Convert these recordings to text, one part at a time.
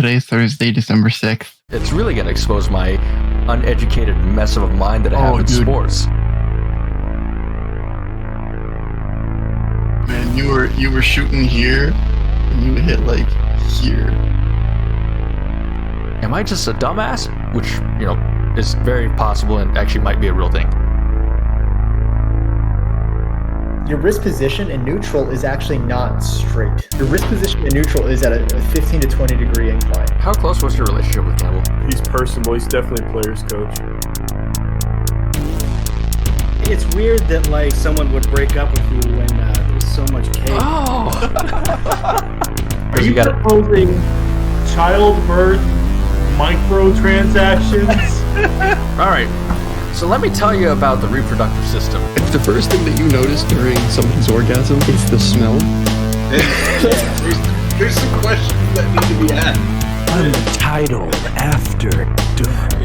Today's Thursday, December 6th. It's really going to expose my uneducated mess of a mind that I have in sports. Man, you were shooting here, and you hit like here. Am I just a dumbass? Which, is very possible and actually might be a real thing. Your wrist position in neutral is actually not straight. Your wrist position in neutral is at a 15 to 20 degree incline. How close was your relationship with Campbell? He's personable. He's definitely a player's coach. It's weird that someone would break up with you when there's so much cake. Oh! Are you proposing childbirth microtransactions? All right. So let me tell you about the reproductive system. If the first thing that you notice during someone's orgasm is the smell, there's some questions that need to be asked. Untitled After Dark.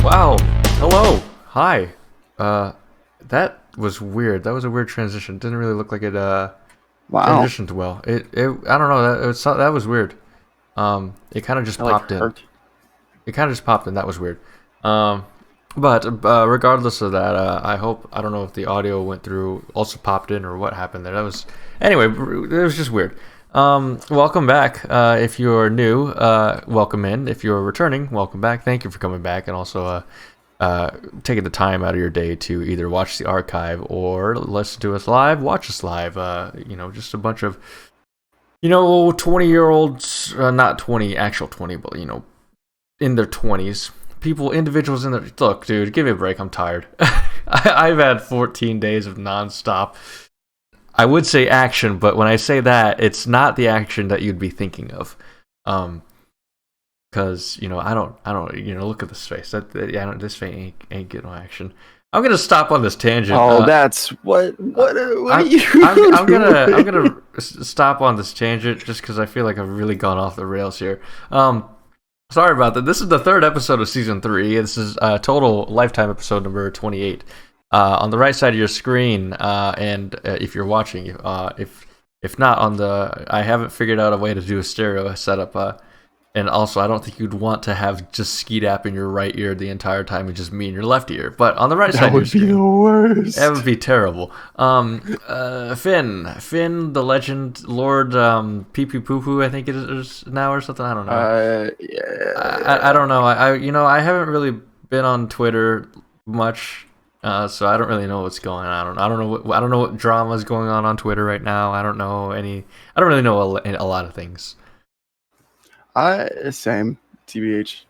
Wow. Hello. Hi. That was weird. That was a weird transition. Didn't really look like it transitioned well. It I don't know. That was weird. It kind of just popped in. It kind of just popped in. That was weird. But regardless of that, I don't know if the audio went through, also popped in, or what happened there. Anyway, it was just weird. Welcome back. If you're new, welcome in. If you're returning, welcome back. Thank you for coming back, and also taking the time out of your day to either watch the archive or listen to us live, watch us live. Just a bunch of 20-year-olds, not 20, actual 20, but, in their 20s. Individuals in their... Look, dude, give me a break. I'm tired. I've had 14 days of nonstop. I would say action, but when I say that, it's not the action that you'd be thinking of. Because, I don't, look at this face. This face ain't getting no action. I'm gonna stop on this tangent. Oh, that's what are you? I'm gonna stop on this tangent just because I feel like I've really gone off the rails here. Sorry about that. This is the third episode of season 3. This is total lifetime episode number 28. On the right side of your screen, and if you're watching, if not on the, I haven't figured out a way to do a stereo setup. And also, I don't think you'd want to have just Skeet App in your right ear the entire time and just me in your left ear. But on the right side of your screen, that would be the worst. That would be terrible. Finn, the legend, Lord Pee Pee Poo Poo, I think it is now or something. I don't know. Yeah. I don't know. I haven't really been on Twitter much, so I don't really know what's going on. I don't know what drama is going on Twitter right now. I don't really know a lot of things. Same. TBH.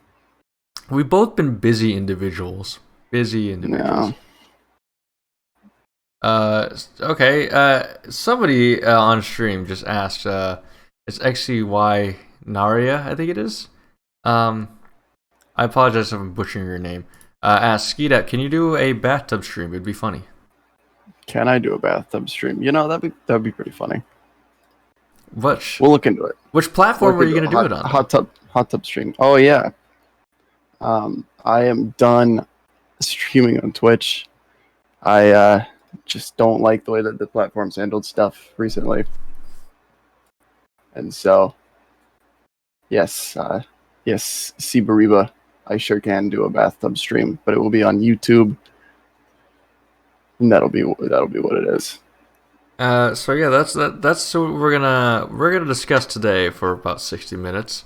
We've both been busy individuals. Yeah. Okay. Somebody on stream just asked, it's XCY Naria, I think it is. I apologize if I'm butchering your name. Asked Skeedat, can you do a bathtub stream? It'd be funny. Can I do a bathtub stream? That'd be pretty funny. We'll look into it. Which platform are you going to do it on? Hot tub stream. Oh yeah. I am done streaming on Twitch. I just don't like the way that the platform's handled stuff recently. And so, yes, Sibariba, I sure can do a bathtub stream, but it will be on YouTube, and that'll be what it is. So yeah, that's what we're gonna discuss today for about 60 minutes.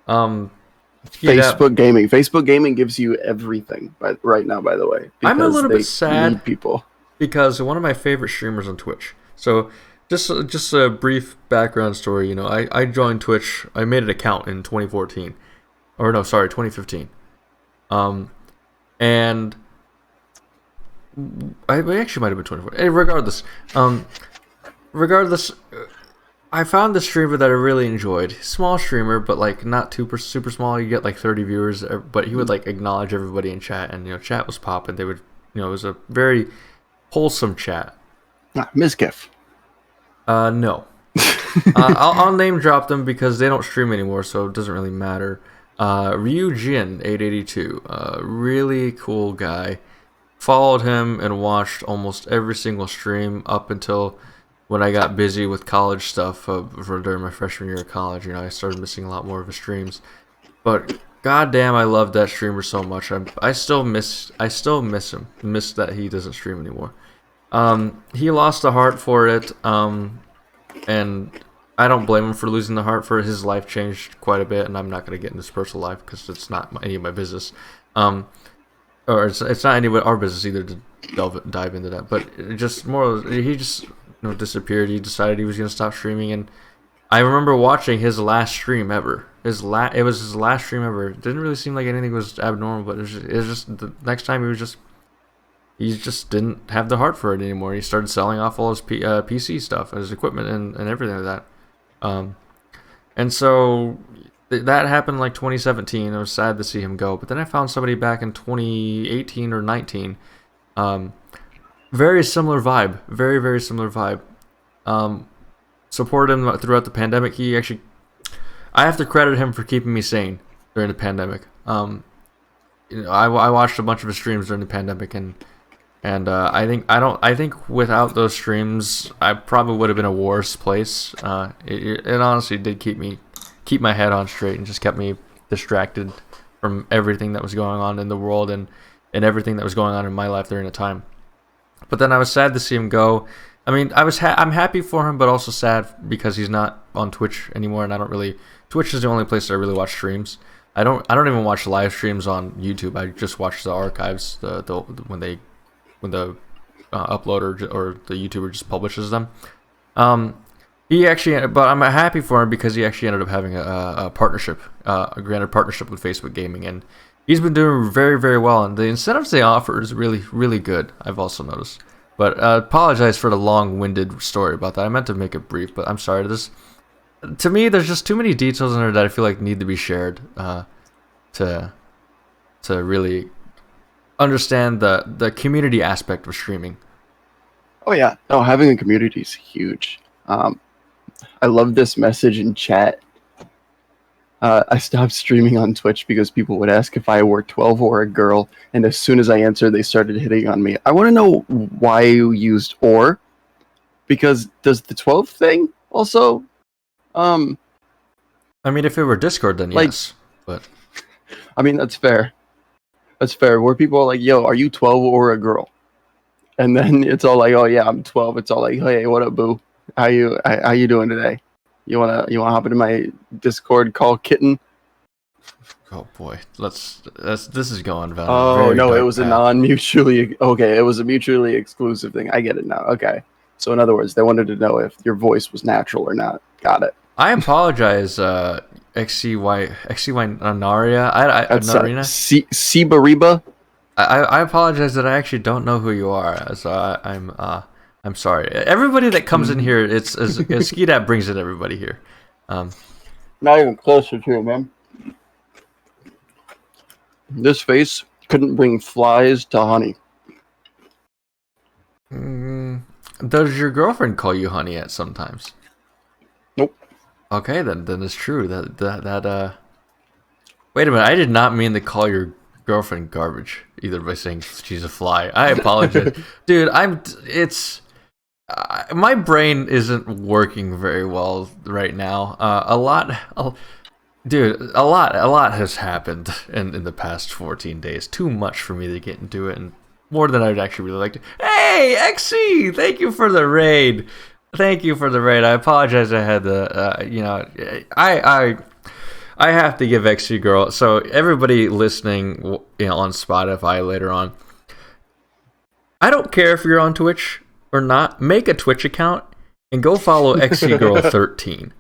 Facebook gaming gives you everything right now, by the way. I'm a little bit sad people because one of my favorite streamers on Twitch. So just a brief background story. I joined Twitch. I made an account in 2015. And I actually might have been 24. Hey, regardless, I found the streamer that I really enjoyed. Small streamer, but not super small. You get 30 viewers, but he would acknowledge everybody in chat, and chat was popping. They would, it was a very wholesome chat. Mizgif. No. I'll name drop them because they don't stream anymore, so it doesn't really matter. Ryujin882, really cool guy. Followed him and watched almost every single stream up until when I got busy with college stuff during my freshman year of college, I started missing a lot more of his streams. But goddamn, I love that streamer so much. I still miss him. Miss that he doesn't stream anymore. He lost the heart for it, and I don't blame him for losing the heart for it. His life changed quite a bit, and I'm not going to get into his personal life because it's not any of my business. Or it's not any of our business either to dive into that. But he just disappeared. He decided he was going to stop streaming, and I remember watching his last stream ever. It was his last stream ever. It didn't really seem like anything was abnormal, but it was just the next time he just didn't have the heart for it anymore. He started selling off all his PC stuff, his equipment, and everything like that. And so that happened like 2017. I was sad to see him go, but then I found somebody back in 2018 or 19. Very similar vibe. Very, very similar vibe. Supported him throughout the pandemic. I have to credit him for keeping me sane during the pandemic. I watched a bunch of his streams during the pandemic, and I think without those streams, I probably would have been a worse place. It honestly did keep my head on straight and just kept me distracted from everything that was going on in the world and everything that was going on in my life during the time. But then I was sad to see him go. I mean, I'm happy for him, but also sad because he's not on Twitch anymore, and Twitch is the only place I really watch streams. I don't even watch live streams on YouTube. I just watch the archives, when the uploader or the YouTuber just publishes them. But I'm happy for him because he actually ended up having a partnership, a granted partnership with Facebook Gaming, and he's been doing very, very well. And the incentives they offer is really, really good. I've also noticed. But apologize for the long-winded story about that. I meant to make it brief, but I'm sorry. To me, there's just too many details in there that I feel like need to be shared to really understand the community aspect of streaming. Oh yeah, no, having a community is huge. I love this message in chat. I stopped streaming on Twitch because people would ask if I were 12 or a girl, and as soon as I answered, they started hitting on me. I want to know why you used "or," because does the 12 thing also? I mean, if it were Discord, then yes. But I mean, that's fair. That's fair. Where people are like, "Yo, are you 12 or a girl?" And then it's all like, "Oh yeah, I'm 12." It's all like, "Hey, what up, boo? How you doing today? You wanna hop into my Discord call, kitten?" Oh boy, this is going down. Oh no, it was a non-mutually okay. It was a mutually exclusive thing. I get it now. Okay, so in other words, they wanted to know if your voice was natural or not. Got it. I apologize, XCY Naria. That's Narina. Sibariba. I apologize that I actually don't know who you are. So I'm sorry. Everybody that comes in here, it's Skeedat brings in everybody here. Not even closer to it, man. This face couldn't bring flies to honey. Does your girlfriend call you honey at sometimes? Nope. Okay, then it's true that. Wait a minute, I did not mean to call your girlfriend garbage either by saying she's a fly. I apologize, dude. My brain isn't working very well right now. A lot has happened in the past 14 days. Too much for me to get into it, and more than I'd actually really like to. Hey, XC, thank you for the raid. I apologize. I had the, I have to give XC Girl. So everybody listening, on Spotify later on, I don't care if you're on Twitch or not. Make a Twitch account and go follow XC Girl 13.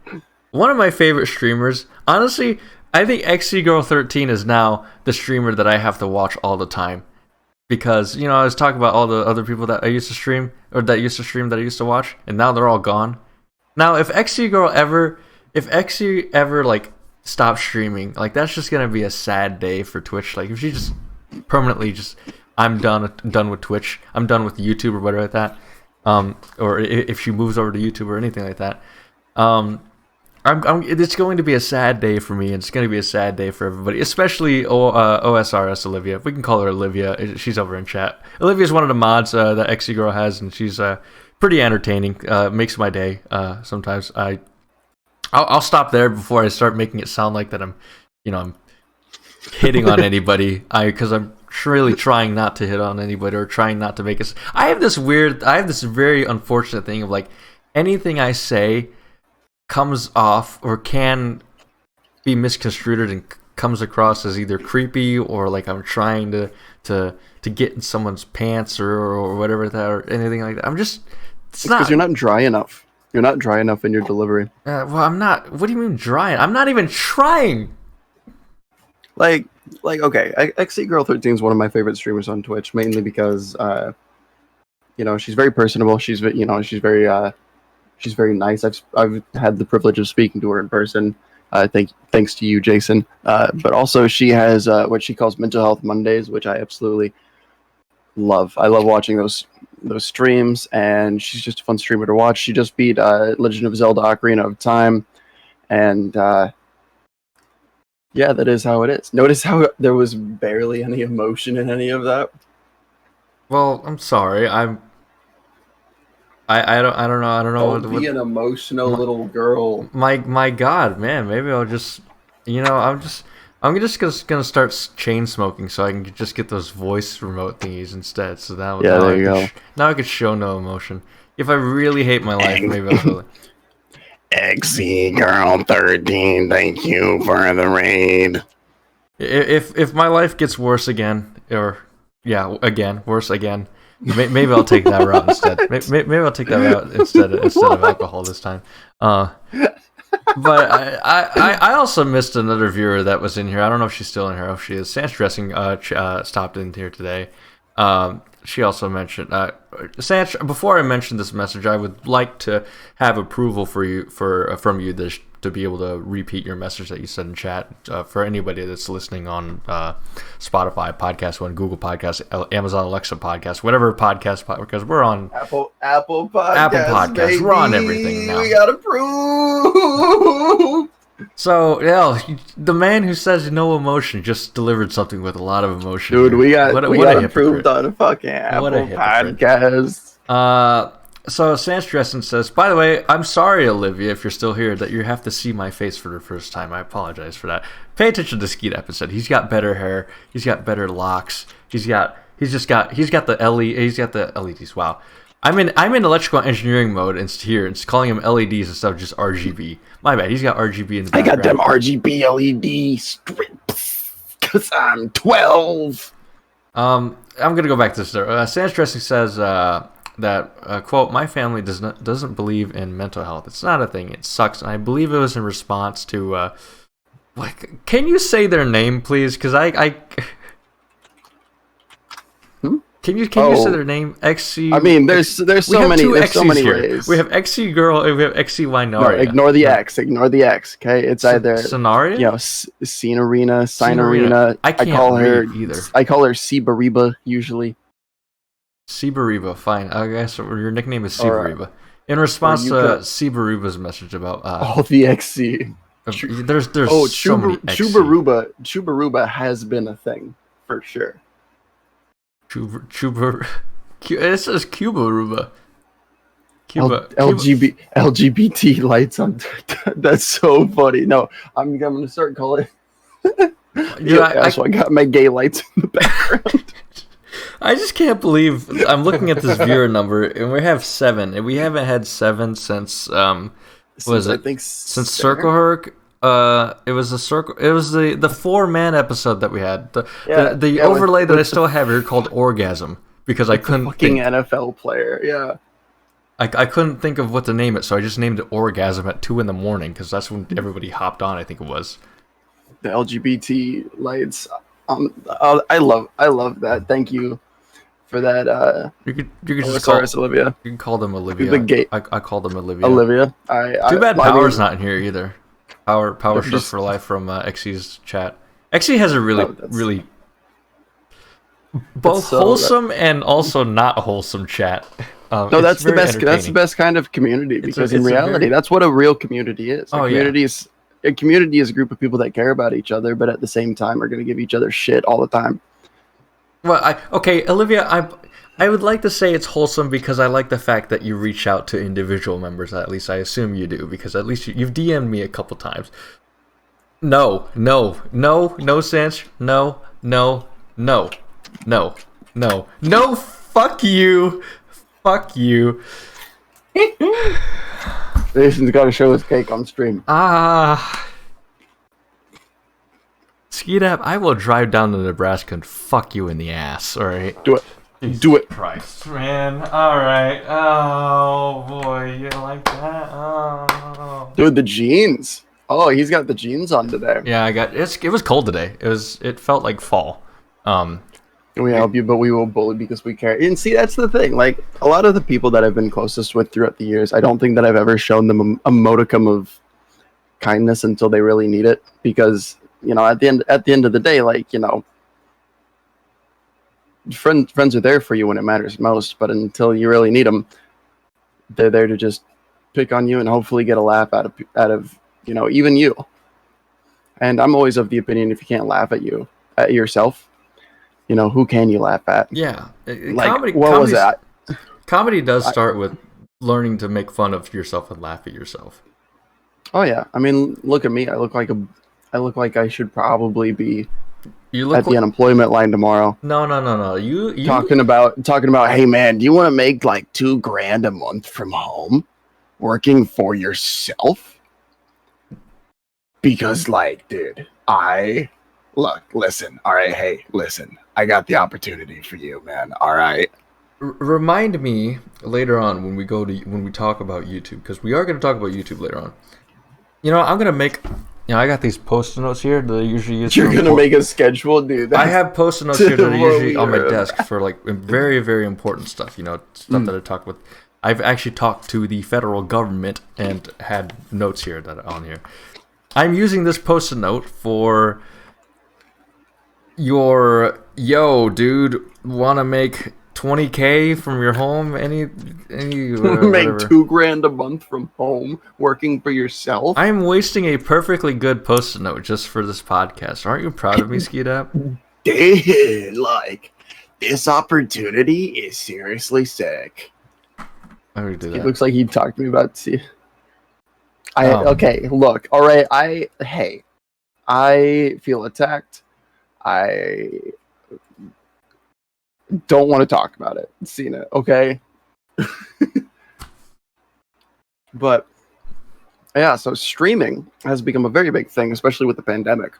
One of my favorite streamers. Honestly, I think XC Girl 13 is now the streamer that I have to watch all the time. Because, I was talking about all the other people that I used to stream, or that used to stream that I used to watch, and now they're all gone. Now, if XC ever like stops streaming, like that's just gonna be a sad day for Twitch. Like if she just permanently I'm done with Twitch, I'm done with YouTube or whatever like that. Or if she moves over to YouTube or anything like that. It's going to be a sad day for me, and it's going to be a sad day for everybody, especially OSRS Olivia. If we can call her Olivia, she's over in chat. Olivia is one of the mods that XC Girl has, and she's pretty entertaining. Makes my day. Sometimes I'll stop there before I start making it sound like that I'm hitting on anybody. Because I'm really trying not to hit on anybody or trying not to make it. I have this very unfortunate thing of like anything I say comes off or can be misconstrued and comes across as either creepy or like I'm trying to get in someone's pants or whatever that or anything like that. It's because you're not dry enough. You're not dry enough in your delivery. Well, I'm not. What do you mean dry? I'm not even trying. Like okay, XC Girl 13 is one of my favorite streamers on Twitch, mainly because she's very personable. She's very nice. I've had the privilege of speaking to her in person. Thanks to you, Jason. But also she has what she calls Mental Health Mondays, which I absolutely love. I love watching those streams, and she's just a fun streamer to watch. She just beat Legend of Zelda: Ocarina of Time, and yeah, that is how it is. Notice how there was barely any emotion in any of that. Well, I'm sorry. I don't know. Don't be an emotional little girl. My God, man. Maybe I'll just, I'm just gonna start chain smoking so I can just get those voice remote thingies instead. So now now I could show no emotion. If I really hate my life, maybe I'll do it. XC Girl 13, thank you for the raid. If my life gets worse again, worse again. Maybe I'll take that route instead. Maybe I'll take that route instead of alcohol this time. But I also missed another viewer that was in here. I don't know if she's still in here. If she is, Sans Dressing stopped in here today. She also mentioned, Sans. Before I mention this message, I would like to have approval from you to be able to repeat your message that you said in chat for anybody that's listening on Spotify, Podcast One, Google Podcast, Amazon Alexa Podcast, whatever podcast, because we're on Apple Podcast. Baby. We're on everything now. We got approved. So the man who says no emotion just delivered something with a lot of emotion. Dude, we got approved on a fucking Apple Podcast. So Sans Dresden says, by the way, I'm sorry, Olivia, if you're still here, that you have to see my face for the first time. I apologize for that. Pay attention to Skeet episode. He's got better hair. He's got better locks. He's got the LEDs. Wow. I'm in electrical engineering mode and here it's calling him LEDs instead of just RGB. My bad. He's got RGB in the background. I got them RGB LED strips because I'm 12. I'm gonna go back to this. Sans Dressing says that quote, my family doesn't believe in mental health. It's not a thing. It sucks. And I believe it was in response to can you say their name, please? Because Can you say their name? XC. I mean, there's so many ways. We have XC Girl and we have XC Winaria. No, ignore the X. Ignore the X. Okay, it's either Scenario. Scenarina, Sinarina. I call her either. I call her Sibariba usually. Sibariba, fine. I guess your nickname is Sibariba. In response to Sibariba's message about the XC. There's so many XC. Chubaruba has been a thing for sure. It says Cuba. LGBT lights on. That's so funny. No, I'm gonna start calling. So I got my gay lights in the background. I just can't believe I'm looking at this viewer number and we have 7 and we haven't had 7 since since Circle Herc. It was the 4-man episode that we had. The overlay that I still have here called Orgasm because I couldn't fucking NFL player. Yeah. I couldn't think of what to name it, so I just named it Orgasm at 2 a.m. because that's when everybody hopped on. I think it was the LGBT lights. I love that. Thank you for that. You could just call Olivia. You can call them Olivia. The gay. I call them Olivia. Olivia. Too bad Power's not in here either. Power Surf for Life from XC's chat. XC has a really both wholesome and also not wholesome chat. That's the best. That's the best kind of community because in reality, that's what a real community is. A community is a group of people that care about each other, but at the same time are going to give each other shit all the time. Well, Olivia, I would like to say it's wholesome because I like the fact that you reach out to individual members. At least I assume you do, because at least you've DM'd me a couple times. No, Sanch. No, fuck you. Jason's got to show his cake on stream. Skeedap, I will drive down to Nebraska and fuck you in the ass, alright? Do it. Jesus Do it. Christ, man. Alright. Oh, boy. You like that? Oh. Dude, the jeans. Oh, he's got the jeans on today. Yeah, it was cold today. It felt like fall. We help you, but we will bully because we care. And see, that's the thing. Like, a lot of the people that I've been closest with throughout the years, I don't think that I've ever shown them a modicum of kindness until they really need it. Because, you know, at the end of the day, like, you know, friends are there for you when it matters most. But until you really need them, they're there to just pick on you and hopefully get a laugh out of you know, even you. And I'm always of the opinion, if you can't laugh at yourself, you know, who can you laugh at? Yeah. Like, what was that? Comedy does start with learning to make fun of yourself and laugh at yourself. Oh yeah. I mean, look at me. I look like I should probably be at the unemployment line tomorrow. No. You talking about, hey man, do you want to make like $2,000 a month from home working for yourself? Because like, dude, listen, all right, hey, listen, I got the opportunity for you, man, all right? Remind me later on when we talk about YouTube, because we are going to talk about YouTube later on. You know, I'm going to make, you know, I got these post-it notes here that I usually use. You're going to make a schedule, dude? I have post-it notes here that are usually on my desk for like very, very important stuff, you know, stuff that I talk with. I've actually talked to the federal government and had notes here that are on here. I'm using this post-it note for your dude, want to make $20K from your home? Any make $2,000 a month from home working for yourself? I'm wasting a perfectly good post-it note just for this podcast. Aren't you proud of me, Skeedap? Dude, like, this opportunity is seriously sick. I would do that. It looks like he talked to me about okay, look, all right, I feel attacked. I don't want to talk about it. Seen it, okay? But yeah, so streaming has become a very big thing, especially with the pandemic.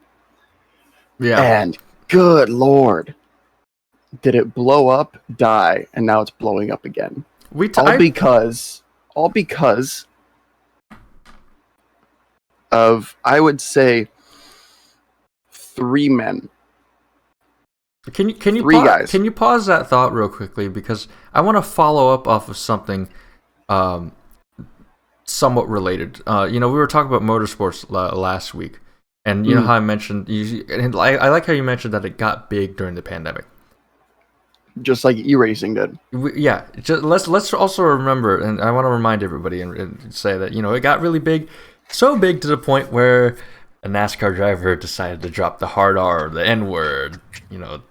Yeah. And good Lord, did it blow up, die, and now it's blowing up again. All because of, I would say, 3 men. Can you Three guys. Can you pause that thought real quickly, because I want to follow up off of something somewhat related. You know, we were talking about motorsports last week, and you know how I mentioned, and I like how you mentioned that it got big during the pandemic, just like e-racing did. Let's also remember, and I want to remind everybody and say that, you know, it got really big, so big to the point where a NASCAR driver decided to drop the hard R, the N-word, you know,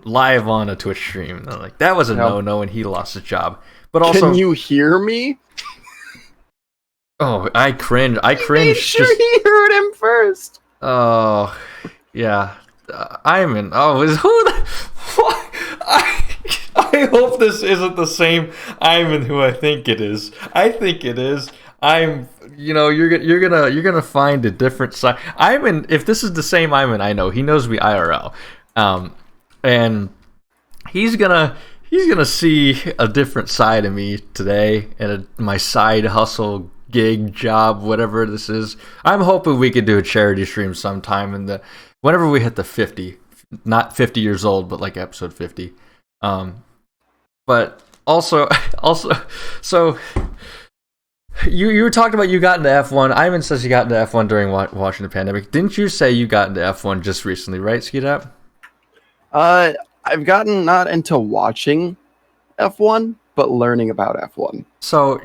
live on a Twitch stream. And like, that was a no-no, and he lost his job. But also, can you hear me? Oh, I cringe. Make sure he heard him first. Oh, yeah. Iman. Oh, who the? I hope this isn't the same Iman who I think it is. I think it is. You know, you're gonna find a different side. Iman, if this is the same Iman, I know he knows me IRL, and he's gonna see a different side of me today, and my side hustle, gig, job, whatever this is. I'm hoping we could do a charity stream sometime whenever we hit the 50, not 50 years old, but like episode 50. But also, so. You were talking about you got into F1. Ivan says you got into F1 during watching the pandemic. Didn't you say you got into F1 just recently, right, Skeedap? I've gotten not into watching F1, but learning about F1. So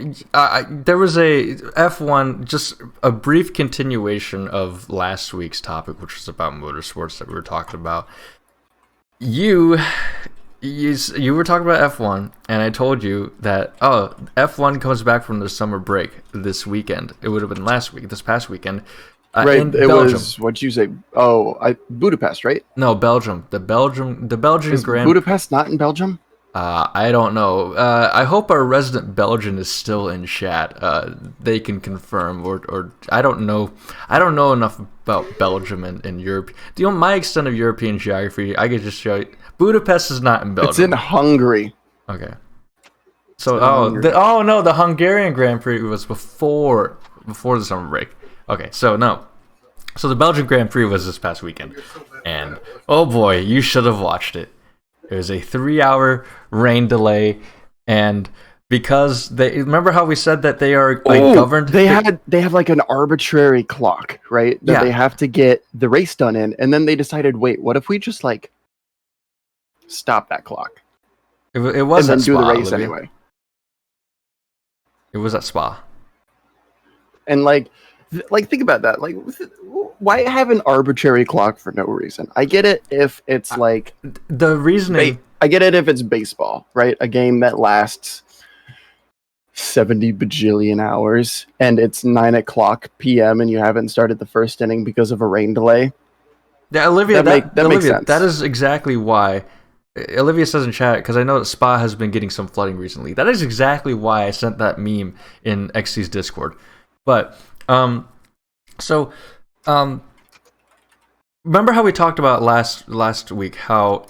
there was a F1, just a brief continuation of last week's topic, which was about motorsports that we were talking about. You you were talking about F1, and I told you that F1 comes back from their summer break this weekend. It would have been this past weekend. Right, in it Belgium. was, what'd you say? Oh, Budapest, right? No, Belgium. The Belgian Is Grand. Budapest not in Belgium? I don't know. I hope our resident Belgian is still in chat. They can confirm, or I don't know. I don't know enough about Belgium and Europe. My extent of European geography, I could just show you. Budapest is not in Belgium. It's in Hungary. Okay. So the Hungarian Grand Prix was before the summer break. Okay, so no. So the Belgian Grand Prix was this past weekend. And oh boy, you should have watched it. It was a 3-hour rain delay, and because remember how we said that they are governed. They have like an arbitrary clock, right? That they have to get the race done in, and then they decided, wait, what if we just like stop that clock? It was and then at do Spa, the race Olivia. anyway. It was at Spa. And like think about that. Like, why have an arbitrary clock for no reason? I get it if it's like the reasoning. I get it if it's baseball, right? A game that lasts 70 bajillion hours, and it's 9:00 p.m. and you haven't started the first inning because of a rain delay. Yeah, Olivia, that makes sense. That is exactly why. Olivia says in chat, because I know that Spa has been getting some flooding recently. That is exactly why I sent that meme in XC's Discord. But remember how we talked about last week how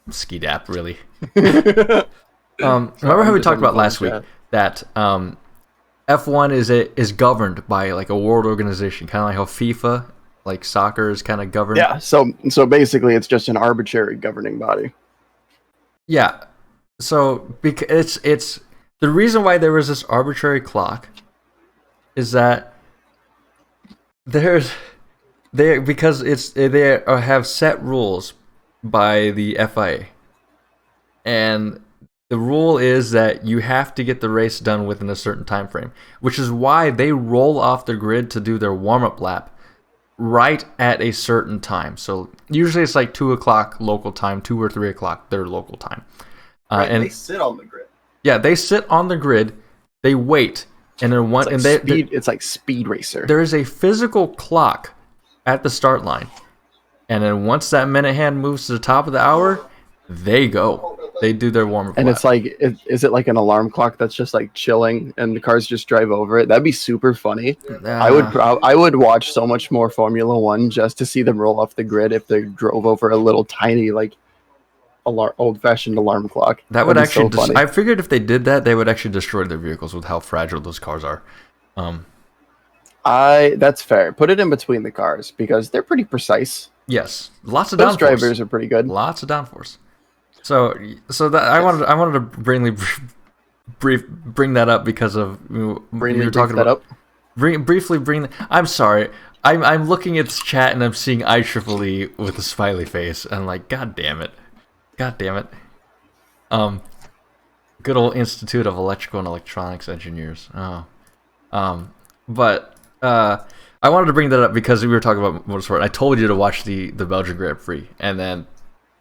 ski dap really. Remember how we talked about last week that F1 is governed by like a world organization, kind of like how FIFA, like soccer, is kind of governed. Yeah. So basically, it's just an arbitrary governing body. Yeah. So because it's the reason why there was this arbitrary clock is that they have set rules by the FIA, and the rule is that you have to get the race done within a certain time frame, which is why they roll off the grid to do their warm-up lap right at a certain time. So usually it's like 2:00 local time, 2 or 3 o'clock their local time. Right, and they sit on the grid. Yeah, they sit on the grid. They wait, and then it's like Speed Racer. There is a physical clock at the start line, and then once that minute hand moves to the top of the hour, they go. They do their warm up. And it's like, is it like an alarm clock that's just like chilling, and the cars just drive over it? That'd be super funny. I would watch so much more Formula One just to see them roll off the grid if they drove over a little tiny like old-fashioned alarm clock. That would actually. So funny. I figured if they did that, they would actually destroy their vehicles with how fragile those cars are. That's fair. Put it in between the cars because they're pretty precise. Yes, lots of those downforce. Drivers are pretty good. Lots of downforce. So that I wanted to bring that up because of you were talking about. Briefly bring. I'm sorry. I'm looking at this chat and I'm seeing IEEE with a smiley face and I'm like, God damn it. Good old Institute of Electrical and Electronics Engineers. But I wanted to bring that up because we were talking about motorsport. I told you to watch the Belgian Grand Prix, and then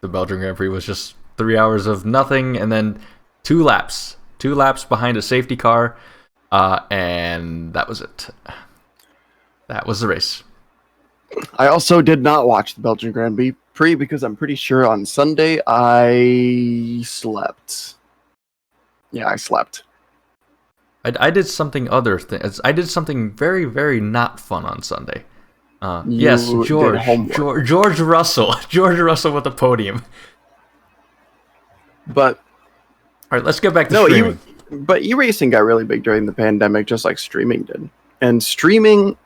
the Belgian Grand Prix was just 3 hours of nothing, and then two laps behind a safety car, and that was it. That was the race. I also did not watch the Belgian Grand Prix because I'm pretty sure on Sunday I slept. Yeah, I slept. I did something other things. I did something very, very not fun on Sunday. Yes, George Russell. George Russell with the podium. But all right, let's get back to streaming. But e-racing got really big during the pandemic, just like streaming did. And streaming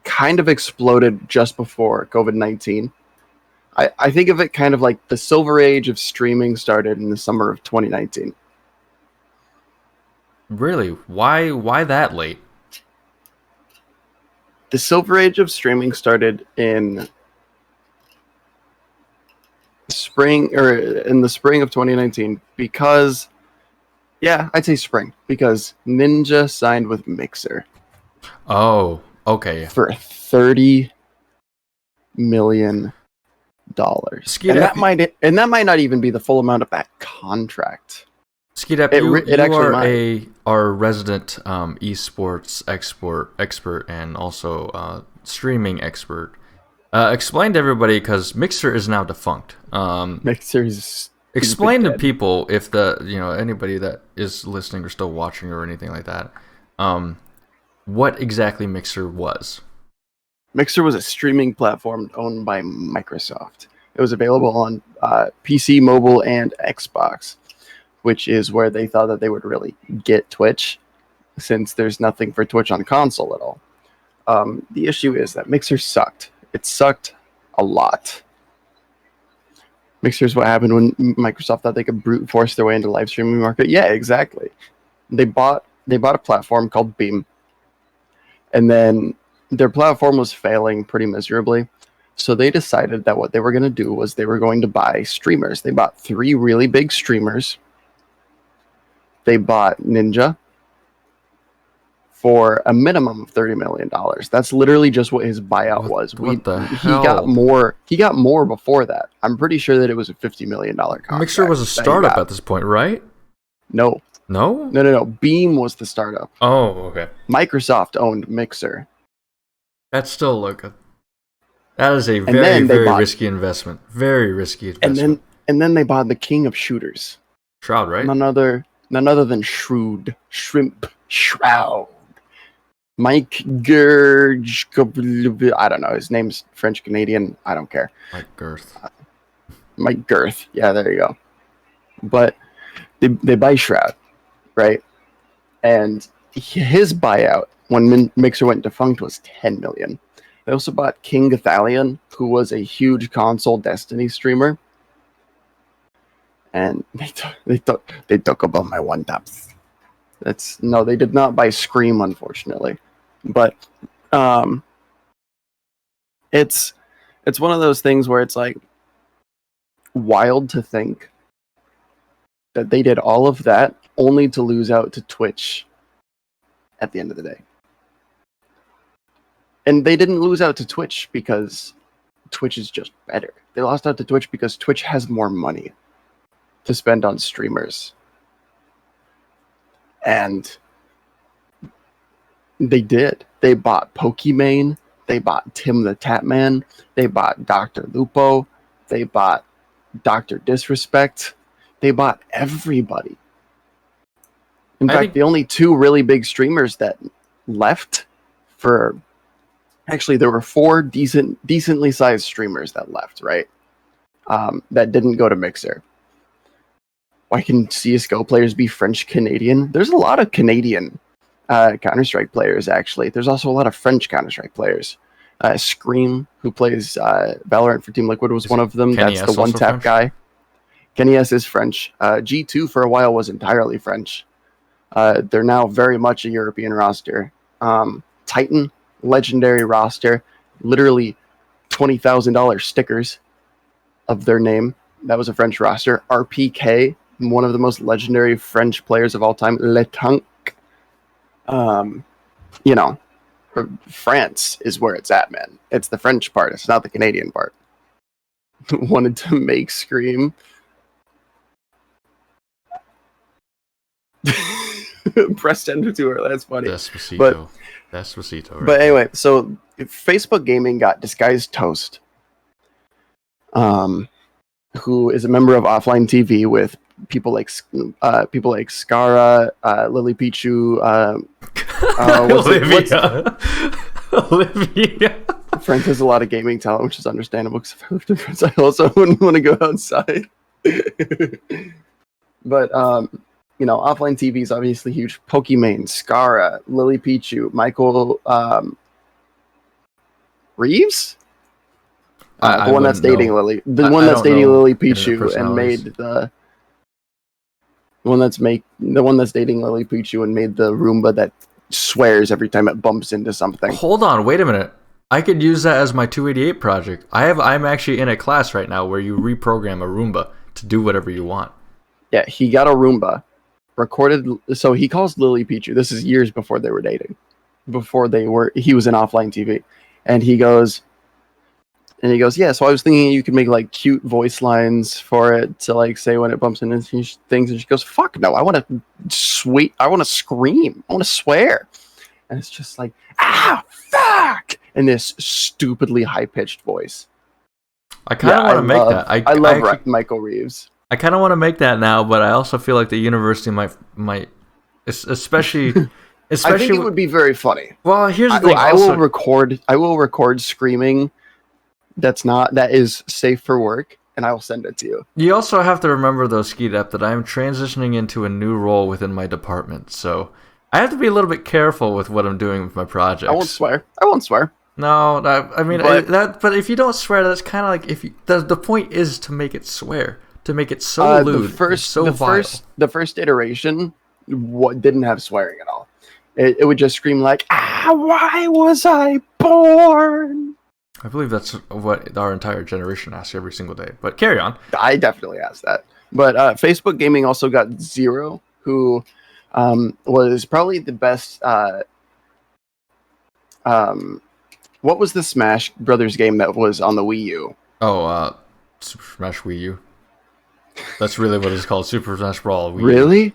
kind of exploded just before COVID-19. I think of it kind of like the silver age of streaming started in the summer of 2019. Really? Why that late? The silver age of streaming started in the spring of 2019 because I'd say spring because Ninja signed with Mixer. Oh, okay. For $30 million. And that might not even be the full amount of that contract. Skeedap, you are our resident esports expert and also streaming expert. Explain to everybody, because Mixer is now defunct. Mixer is explain to people, if anybody that is listening or still watching or anything like that, what exactly Mixer was. Mixer was a streaming platform owned by Microsoft. It was available on PC, mobile, and Xbox, which is where they thought that they would really get Twitch, since there's nothing for Twitch on console at all. The issue is that Mixer sucked. It sucked a lot. Mixer is what happened when Microsoft thought they could brute force their way into the live streaming market. Yeah, exactly. They bought a platform called Beam, and then their platform was failing pretty miserably. So they decided that what they were going to do was they were going to buy streamers. They bought 3 really big streamers. They bought Ninja for a minimum of $30 million. That's literally just what his buyout was. What the hell? He got more before that. I'm pretty sure that it was a $50 million contract. Mixer was a startup at this point, right? No. No? Beam was the startup. Oh, okay. Microsoft owned Mixer. That's still that is a very risky investment. Very risky investment. And then they bought the king of shooters. Shroud, right? None other than Shroud. Mike Gerge. I don't know. His name's French Canadian. I don't care. Mike Girth. Yeah, there you go. But they buy Shroud, right? And his buyout when Mixer went defunct was $10 million. They also bought King Gathalion, who was a huge console Destiny streamer. And they took about my one taps. They did not buy Scream, unfortunately. But it's one of those things where it's like wild to think that they did all of that only to lose out to Twitch at the end of the day. And they didn't lose out to Twitch because Twitch is just better. They lost out to Twitch because Twitch has more money to spend on streamers. And they did. They bought Pokimane. They bought Tim the Tatman. They bought Dr. Lupo. They bought Dr. Disrespect. They bought everybody. In fact, the only 2 really big streamers that left for... Actually, there were 4 decently sized streamers that left, right? That didn't go to Mixer. Why can CSGO players be French Canadian? There's a lot of Canadian Counter-Strike players, actually. There's also a lot of French Counter-Strike players. Scream, who plays Valorant for Team Liquid, was one of them. That's the one-tap guy. Kenny S is French. G2 for a while was entirely French. They're now very much a European roster. Titan, legendary roster, literally $20,000 stickers of their name. That was a French roster. RPK, one of the most legendary French players of all time. Le Tank. France is where it's at, man. It's the French part. It's not the Canadian part. Wanted to make Scream. Pressed enter to her. That's funny. Despacito. Right? But anyway, so Facebook Gaming got Disguised Toast, who is a member of Offline TV with people like Skara, Lily Pichu. Olivia. Frank has a lot of gaming talent, which is understandable because if I lived in France, I also wouldn't want to go outside. But Offline TV is obviously huge. Pokimane, Skara, Lily Pichu, Michael Reeves, the one that's dating Lily, Lily Pichu, and made the one that's dating Lily Pichu and made the Roomba that swears every time it bumps into something. Hold on, wait a minute. I could use that as my 288 project. I'm actually in a class right now where you reprogram a Roomba to do whatever you want. Yeah, he got a Roomba. Recorded, so he calls Lily Pichu. This is years before they were dating, he was in Offline TV, and he goes, And he goes, yeah, so I was thinking you could make like cute voice lines for it to like say when it bumps into things. And she goes, fuck no, I want to scream. I want to swear. And it's just like, fuck, in this stupidly high-pitched voice. I kind of want to make that. I love Michael Reeves. I kind of want to make that now, but I also feel like the university might especially I think it would be very funny. Well, here's the thing. I will record screaming. That is safe for work, and I will send it to you. You also have to remember, though, Skeet-Up, that I'm transitioning into a new role within my department, so I have to be a little bit careful with what I'm doing with my projects. I won't swear. No, I mean, but if you don't swear, that's kind of like the point is to make it swear, to make it so lewd, vile. The first iteration didn't have swearing at all. It would just scream like, why was I born? I believe that's what our entire generation asks every single day. But carry on. I definitely asked that. But Facebook Gaming also got Zero, who was probably the best. What was the Smash Brothers game that was on the Wii U? Oh, Super Smash Wii U. That's really what it's called, Super Smash Brawl Wii U. Really?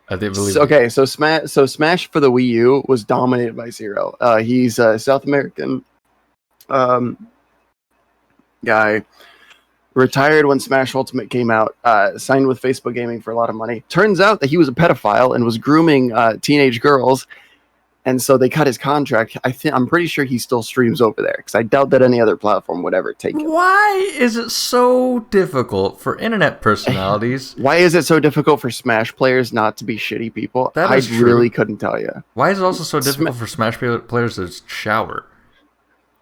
I didn't believe. Okay, so Smash for the Wii U was dominated by Zero. He's a South American guy, retired when Smash Ultimate came out, signed with Facebook Gaming for a lot of money. Turns out that he was a pedophile and was grooming teenage girls, and so they cut his contract. I'm pretty sure he still streams over there, because I doubt that any other platform would ever take him. Why is it so difficult for internet personalities? Why is it so difficult for Smash players not to be shitty people? That is I really couldn't tell you. Why is it also so difficult for Smash players to shower?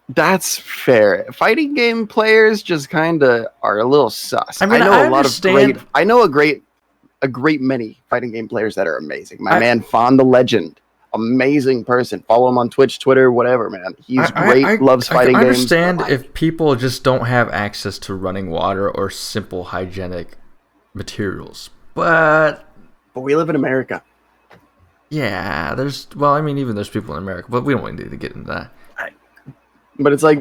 That's fair. Fighting game players just kind of are a little sus. I mean, I know a great many fighting game players that are amazing. My man Fawn the Legend, amazing person. Follow him on Twitch, Twitter, whatever, man. He's great. Loves fighting games. I understand if people just don't have access to running water or simple hygienic materials, but we live in America. Yeah, there's people in America, but we don't need to get into that. But it's like,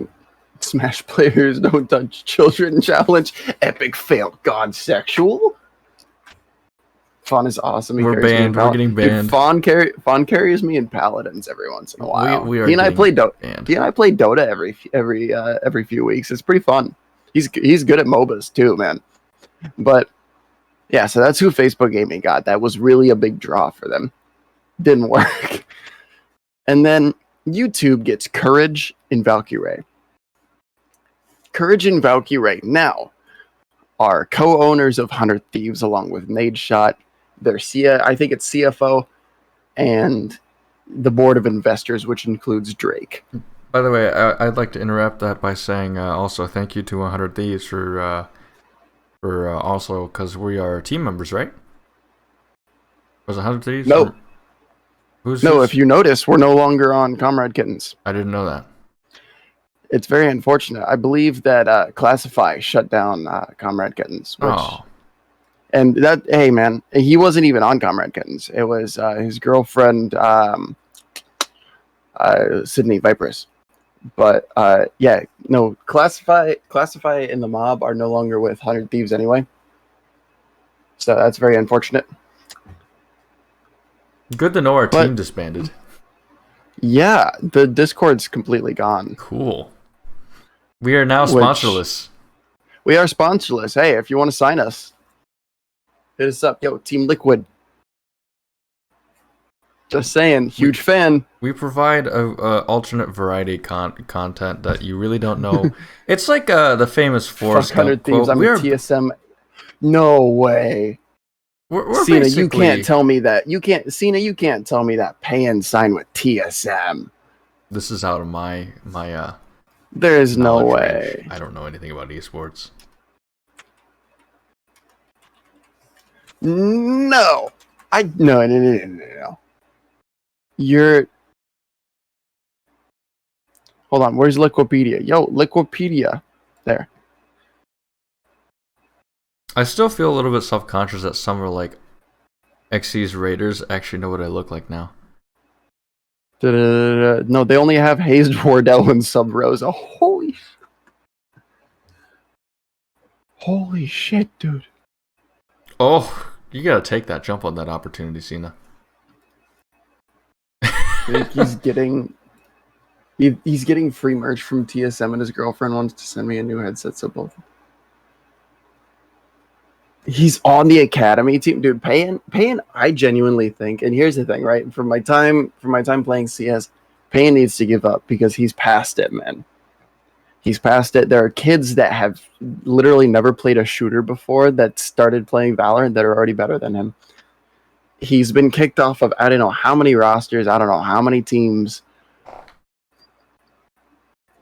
Smash players don't touch children challenge. Epic fail. God sexual. Fawn is awesome. We're banned. We're getting banned. Dude, Fawn carries me in Paladins every once in a while. We are he and I play Dota. Banned. He and I play Dota every few weeks. It's pretty fun. He's good at MOBAs too, man. But yeah, so that's who Facebook Gaming got. That was really a big draw for them. Didn't work. And then YouTube gets Courage and Valkyrie. Courage and Valkyrie now are co-owners of 100 Thieves along with Nadeshot. They're I think it's CFO and the board of investors, which includes Drake. By the way, I'd like to interrupt that by saying also thank you to 100 Thieves for also, because we are team members, right? Was it 100 Thieves? No. If you notice, we're no longer on Comrade Kittens. I didn't know that. It's very unfortunate. I believe that Classify shut down Comrade Kittens. And that, hey man, he wasn't even on Comrade Kittens. It was his girlfriend, Sydney Vipers. But Classify and the mob are no longer with 100 Thieves anyway. So that's very unfortunate. Good to know our team disbanded. Yeah, the Discord's completely gone. Cool. We are now sponsorless. We are sponsorless. Hey, if you want to sign us, hit us up. Yo, Team Liquid. Just saying, huge fan. We provide a alternate variety content that you really don't know. It's like the famous Forrest Gump quote. I'm a TSM. No way. We're Cena, you can't tell me that. You can't tell me that pay and sign with TSM. This is out of my There's no way. Range. I don't know anything about esports. No. No. Hold on, where's Liquipedia? Yo, Liquipedia. There. I still feel a little bit self-conscious that some are like XC's Raiders actually know what I look like now. No, they only have Hazed Wardell and Sub Rosa. Holy. Holy shit, dude. Oh, you gotta take that, jump on that opportunity, Cena. He's getting free merch from TSM, and his girlfriend wants to send me a new headset, so both. He's on the academy team, dude. Payne, I genuinely think, and here's the thing, right? From my time playing CS, Payne needs to give up because he's past it, man. He's past it. There are kids that have literally never played a shooter before that started playing Valorant that are already better than him. He's been kicked off of I don't know how many rosters, I don't know how many teams.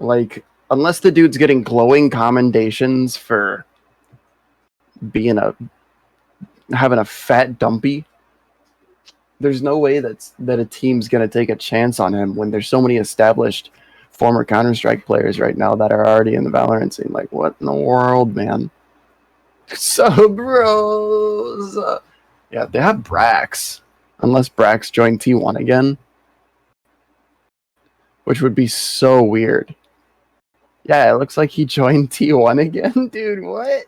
Like, unless the dude's getting glowing commendations for having a fat dumpy, there's no way that a team's gonna take a chance on him when there's so many established former Counter-Strike players right now that are already in the Valorant scene. Like, what in the world, man? So, bros. Yeah, they have Brax. Unless Brax joined T1 again. Which would be so weird. Yeah, it looks like he joined T1 again. Dude, what?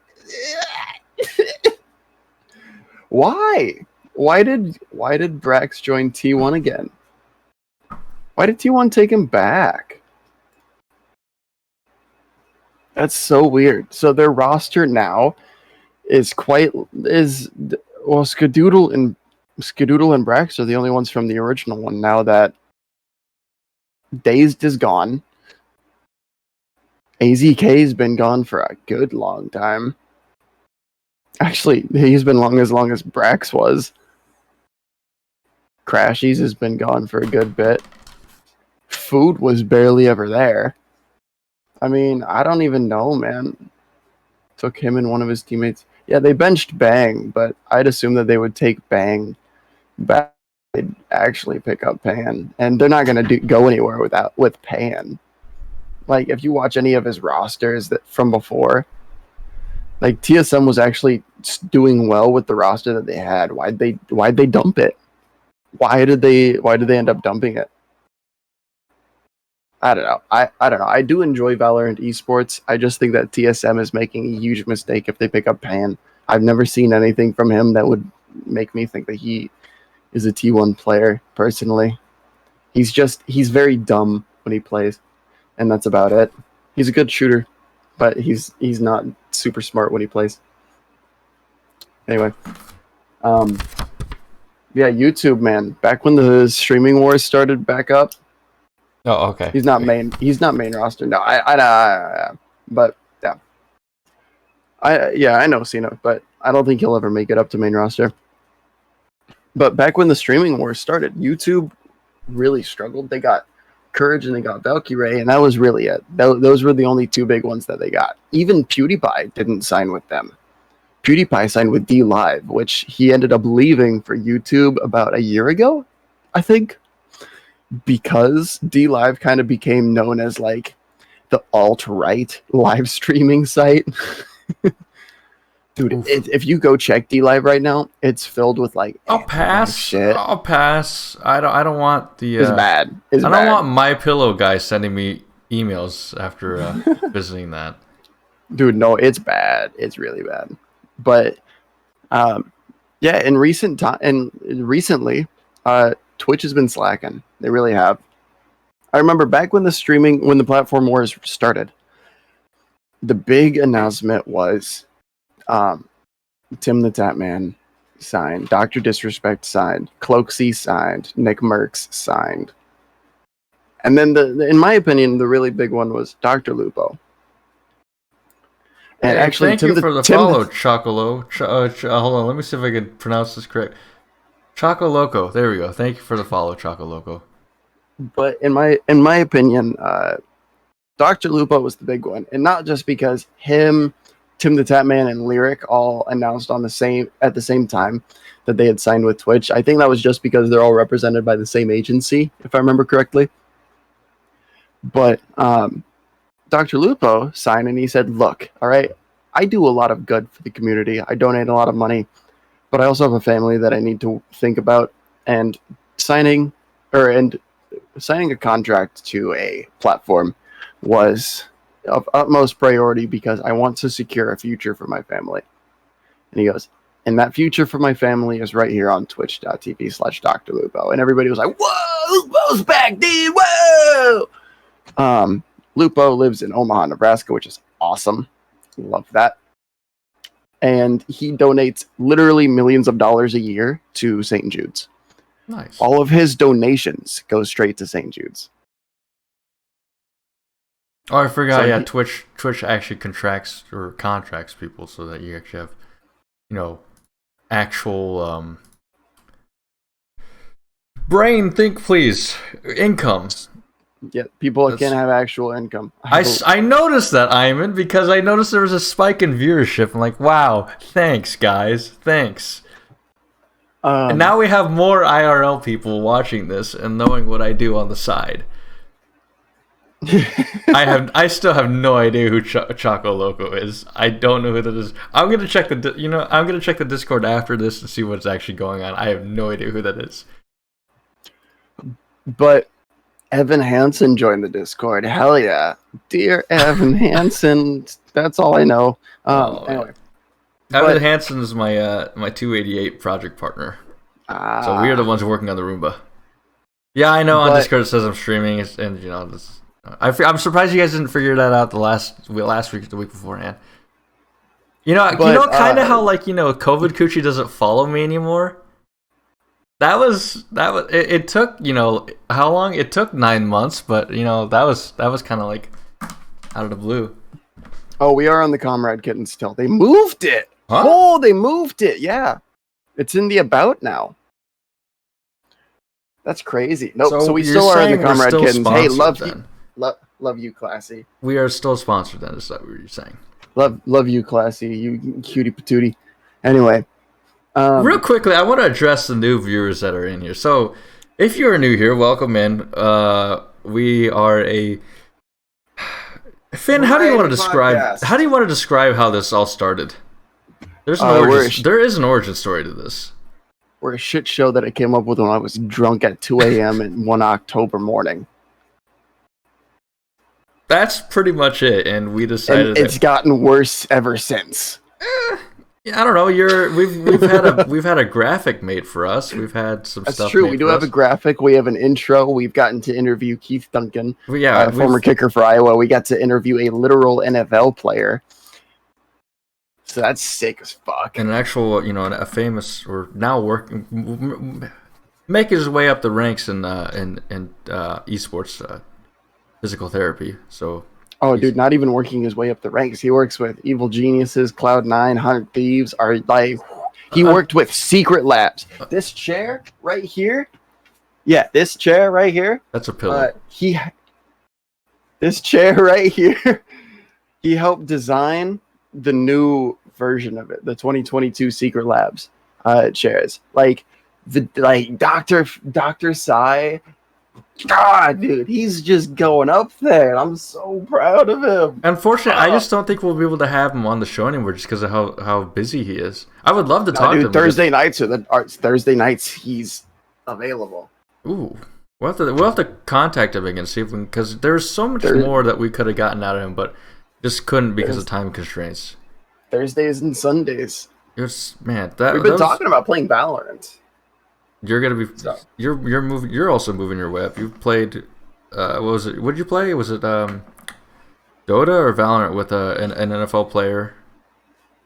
Why? Why did Brax join T1 again? Why did T1 take him back? That's so weird. So their roster now is Skadoodle and Brax are the only ones from the original one now that Dazed is gone. AZK's been gone for a good long time. Actually, he's been as long as Brax was. Crashies has been gone for a good bit. Food was barely ever there. I mean, I don't even know, man. Took him and one of his teammates. Yeah, they benched Bang, but I'd assume that they would take Bang back. They'd actually pick up Pan, and they're not going to go anywhere with Pan. Like, if you watch any of his rosters from before, like TSM was actually doing well with the roster that they had. Why'd they dump it? Why did they end up dumping it? I don't know. I don't know. I do enjoy Valorant esports. I just think that TSM is making a huge mistake if they pick up Pan. I've never seen anything from him that would make me think that he is a T1 player, personally. He's very dumb when he plays, and that's about it. He's a good shooter, but he's not super smart when he plays. Anyway. Yeah, YouTube, man. Back when the streaming wars started back up. Oh, okay. He's not main roster. No, but yeah. I know Cena, but I don't think he'll ever make it up to main roster. But back when the streaming wars started, YouTube really struggled. They got Courage and they got Valkyrie, and that was really it. Those were the only two big ones that they got. Even PewDiePie didn't sign with them. PewDiePie signed with DLive, which he ended up leaving for YouTube about a year ago, I think. Because DLive kind of became known as like the alt-right live streaming site. Dude, if you go check DLive right now, it's filled with like I'll pass. Shit. I'll pass. I don't want the. It's bad. I don't want My Pillow guy sending me emails after visiting that. Dude, no, it's bad. It's really bad. But yeah, in recently, Twitch has been slacking. They really have. I remember back when the platform wars started, the big announcement was Tim the Tatman signed, Dr. Disrespect signed, Cloaksy signed, Nick Merckx signed. And then in my opinion, the really big one was Dr. Lupo. And actually, thank you for the follow, Chocolo. Hold on, let me see if I can pronounce this correct. Choco Loco. There we go. Thank you for the follow, Choco Loco. But in my opinion, Dr. Lupo was the big one, and not just because him, Tim the Tatman, and Lyric all announced at the same time that they had signed with Twitch. I think that was just because they're all represented by the same agency, if I remember correctly. But Dr. Lupo signed, and he said, "Look, all right, I do a lot of good for the community. I donate a lot of money, but I also have a family that I need to think about, and signing a contract to a platform was of utmost priority because I want to secure a future for my family. And he goes, and that future for my family is right here on twitch.tv/Dr. Lupo. And everybody was like, whoa, Lupo's back, dude, whoa! Lupo lives in Omaha, Nebraska, which is awesome. Love that. And he donates literally millions of dollars a year to St. Jude's. Nice. All of his donations go straight to St. Jude's. Oh, I forgot. So Yeah, Twitch actually contracts people so that you actually have, actual brain. Think, please. Income. Yeah, people can have actual income. I noticed that, Iman, because I noticed there was a spike in viewership. I'm like, wow, thanks, guys, thanks. And now we have more IRL people watching this and knowing what I do on the side. I still have no idea who Choco Loco is. I don't know who that is. I'm gonna check the Discord after this and see what's actually going on. I have no idea who that is. But Evan Hansen joined the Discord. Hell yeah. Dear Evan Hansen. That's all I know. Anyway. Evan Hansen is my 288 project partner. So we are the ones working on the Roomba. Yeah, I know on Discord it says I'm streaming, and I'm surprised you guys didn't figure that out last week or the week beforehand. Kind of how COVID Coochie doesn't follow me anymore. That was it took how long? It took 9 months, but that was kind of like out of the blue. Oh, we are on the Comrade Kitten still. They moved it. Huh? Oh, they moved it. Yeah, it's in the about now. That's crazy. Nope. So we still are in the Comrade Kittens. Hey, love you, Classy. We are still sponsored. Then is that what you're saying? Love you, Classy. You cutie patootie. Anyway. Real quickly, I want to address the new viewers that are in here. So, if you're new here, welcome in. We are a Finn. How do you want to describe how this all started? There's an origin. There is an origin story to this. We're a shit show that I came up with when I was drunk at 2 a.m. in one October morning. That's pretty much it, and we decided and it's gotten worse ever since. Yeah, I don't know. We've had a graphic made for us. We've had some stuff. That's true. We do have a graphic. We have an intro. We've gotten to interview Keith Duncan, former kicker for Iowa. We got to interview a literal NFL player. So that's sick as fuck. And an actual, a famous or now making his way up the ranks in esports physical therapy. So. Oh, dude, not even working his way up the ranks. He works with Evil Geniuses, Cloud9, 100 Thieves. He worked with Secret Labs. This chair right here. Yeah, this chair right here. That's a pillow. This chair right here. He helped design the new version of it, the 2022 Secret Labs chairs. Dr. Sai. God, dude, he's just going up there. I'm so proud of him. Unfortunately, I just don't think we'll be able to have him on the show anymore just because of how busy he is. I would love to talk to him. Thursday nights he's available. Ooh, we'll have to contact him again, see if we can, because there's so much more that we could have gotten out of him, but just couldn't because of time constraints. Thursdays and Sundays. We've been talking about playing Valorant. You're gonna be. You're moving. You're also moving your way up. You've played. What was it? What did you play? Was it Dota or Valorant with an NFL player?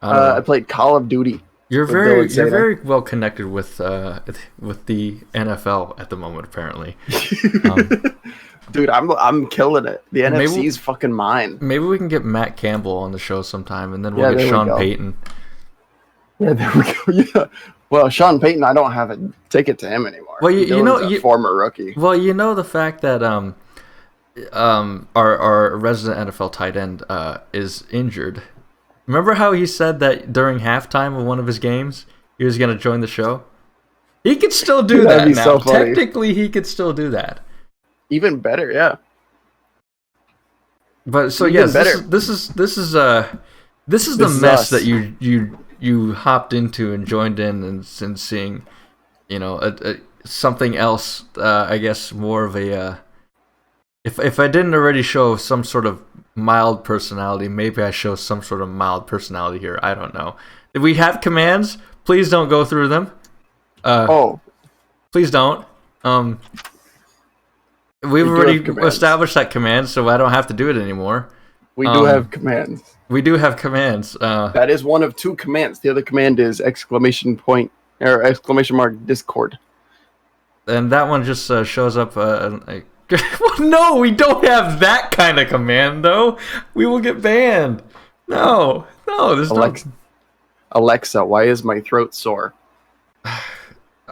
I played Call of Duty. You're very well connected with the NFL at the moment, apparently. Dude, I'm killing it. The NFC's fucking mine. Maybe we can get Matt Campbell on the show sometime, and then we'll get Sean Payton. Yeah, there we go. Yeah. Well, Sean Payton, I don't have a ticket to him anymore. Well, you former rookie. Well, the fact that our resident NFL tight end is injured. Remember how he said that during halftime of one of his games he was going to join the show? He could still do that now. So technically, he could still do that. Even better, yeah. But so yes, this is the mess that you hopped into and joined in and seeing, something else. I guess more of a. If I didn't already show some sort of mild personality. Maybe I show some sort of mild personality here. I don't know. If we have commands, please don't go through them. Please don't. We've already established that command, so I don't have to do it anymore. We do have commands. We do have commands. That is one of 2 commands. The other command is exclamation mark Discord. And that one just shows up. No, we don't have that kind of command, though. We will get banned. No, there's Alexa, why is my throat sore?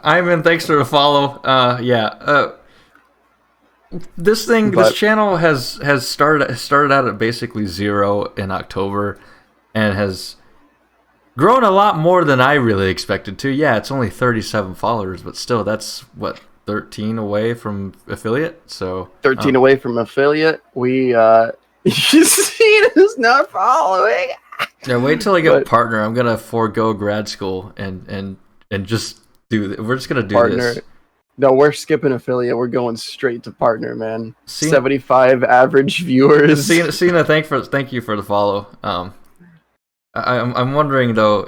Iman, thanks for the follow. This channel has started out at basically 0 in October, and has grown a lot more than I really expected to. Yeah, it's only 37 followers, but still, that's what, 13 away from affiliate. So 13 away from affiliate. We Christine is not following. Yeah, wait till I get a partner. I'm gonna forego grad school and just do. We're just gonna do partner. This. No, we're skipping affiliate. We're going straight to partner, man. 75 average viewers. Cena, thank you for the follow. I'm wondering though.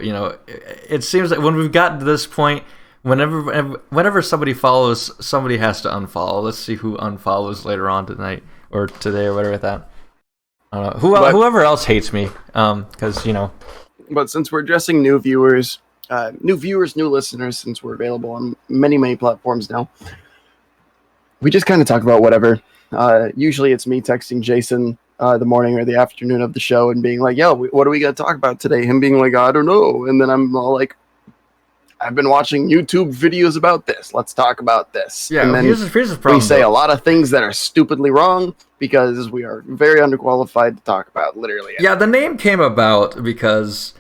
It seems like when we've gotten to this point, whenever somebody follows, somebody has to unfollow. Let's see who unfollows later on tonight or today or whatever. That I don't know. Whoever else hates me, because But since we're addressing new viewers, new listeners, since we're available on many platforms now, we just kind of talk about whatever. Usually it's me texting Jason the morning or the afternoon of the show and being like, yo, what are we going to talk about today? Him being like, I don't know. And then I'm all like, I've been watching YouTube videos about this. Let's talk about this. Yeah, and then here's the problem. We say a lot of things that are stupidly wrong because we are very underqualified to talk about, literally. Yeah, the name came about because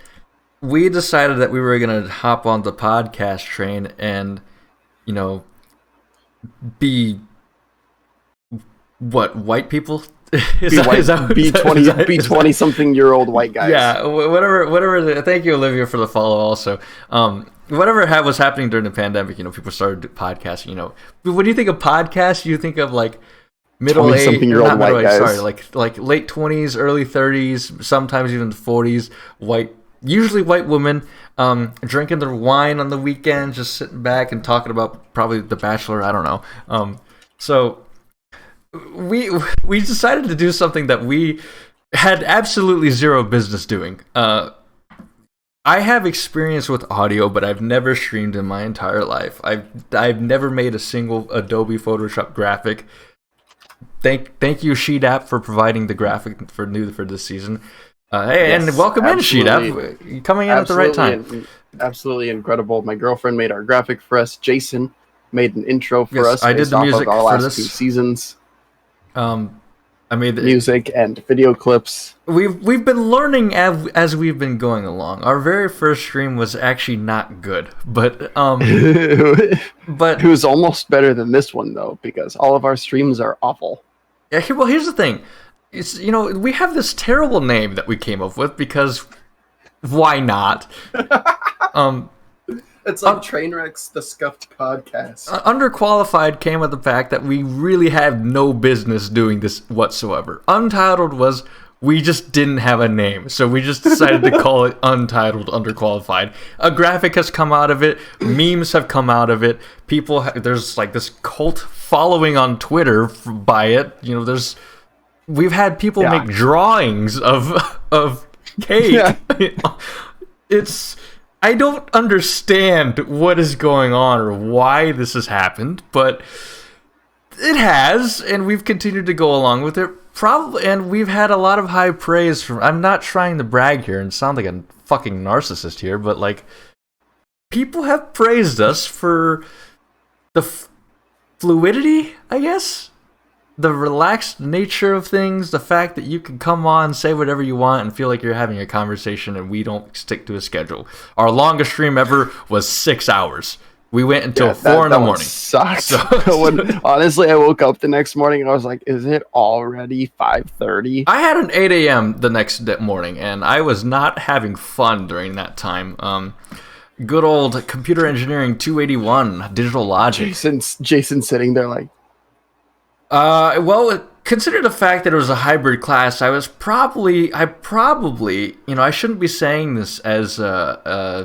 we decided that we were going to hop on the podcast train and, be what, white people? Be 20-something-year-old white guys. Yeah, whatever. Thank you, Olivia, for the follow. Also, whatever was happening during the pandemic, people started podcasting. When you think of podcasts, you think of like middle-aged, something-year-old white guys. Sorry, like late 20s, early 30s, sometimes even 40s. Usually white women, drinking their wine on the weekend, just sitting back and talking about probably The Bachelor. I don't know. So we decided to do something that we had absolutely zero business doing. I have experience with audio, but I've never streamed in my entire life. I've never made a single Adobe Photoshop graphic. Thank you, Sheet App, for providing the graphic for this season. Yes, and welcome in, Sheet App. Coming in at the right time. Absolutely incredible. My girlfriend made our graphic for us. Jason made an intro for us. I did the music of our for last this 2 seasons. I made the music and video clips. We've been learning as we've been going along. Our very first stream was actually not good, but it was almost better than this one though, because all of our streams are awful. Yeah, well, here's the thing. It's we have this terrible name that we came up with because why not? It's like Trainwreck's The Scuffed Podcast. Underqualified came with the fact that we really have no business doing this whatsoever. Untitled was we just didn't have a name, so we just decided to call it Untitled Underqualified. A graphic has come out of it. Memes have come out of it. There's like this cult following on Twitter by it. We've had people make drawings of cake. Yeah. I don't understand what is going on or why this has happened, but it has, and we've continued to go along with it. Probably, and we've had a lot of high praise from. I'm not trying to brag here and sound like a fucking narcissist here, but like, people have praised us for the fluidity, I guess. The relaxed nature of things, the fact that you can come on, say whatever you want, and feel like you're having a conversation, and we don't stick to a schedule. Our longest stream ever was 6 hours. We went until 4 in the morning. Sucked. So, honestly, I woke up the next morning and I was like, "Is it already 5:30?" I had an 8 a.m. the next morning, and I was not having fun during that time. Good old computer engineering 281, digital logic. Jason sitting there like. Well, consider the fact that it was a hybrid class. I probably, I shouldn't be saying this as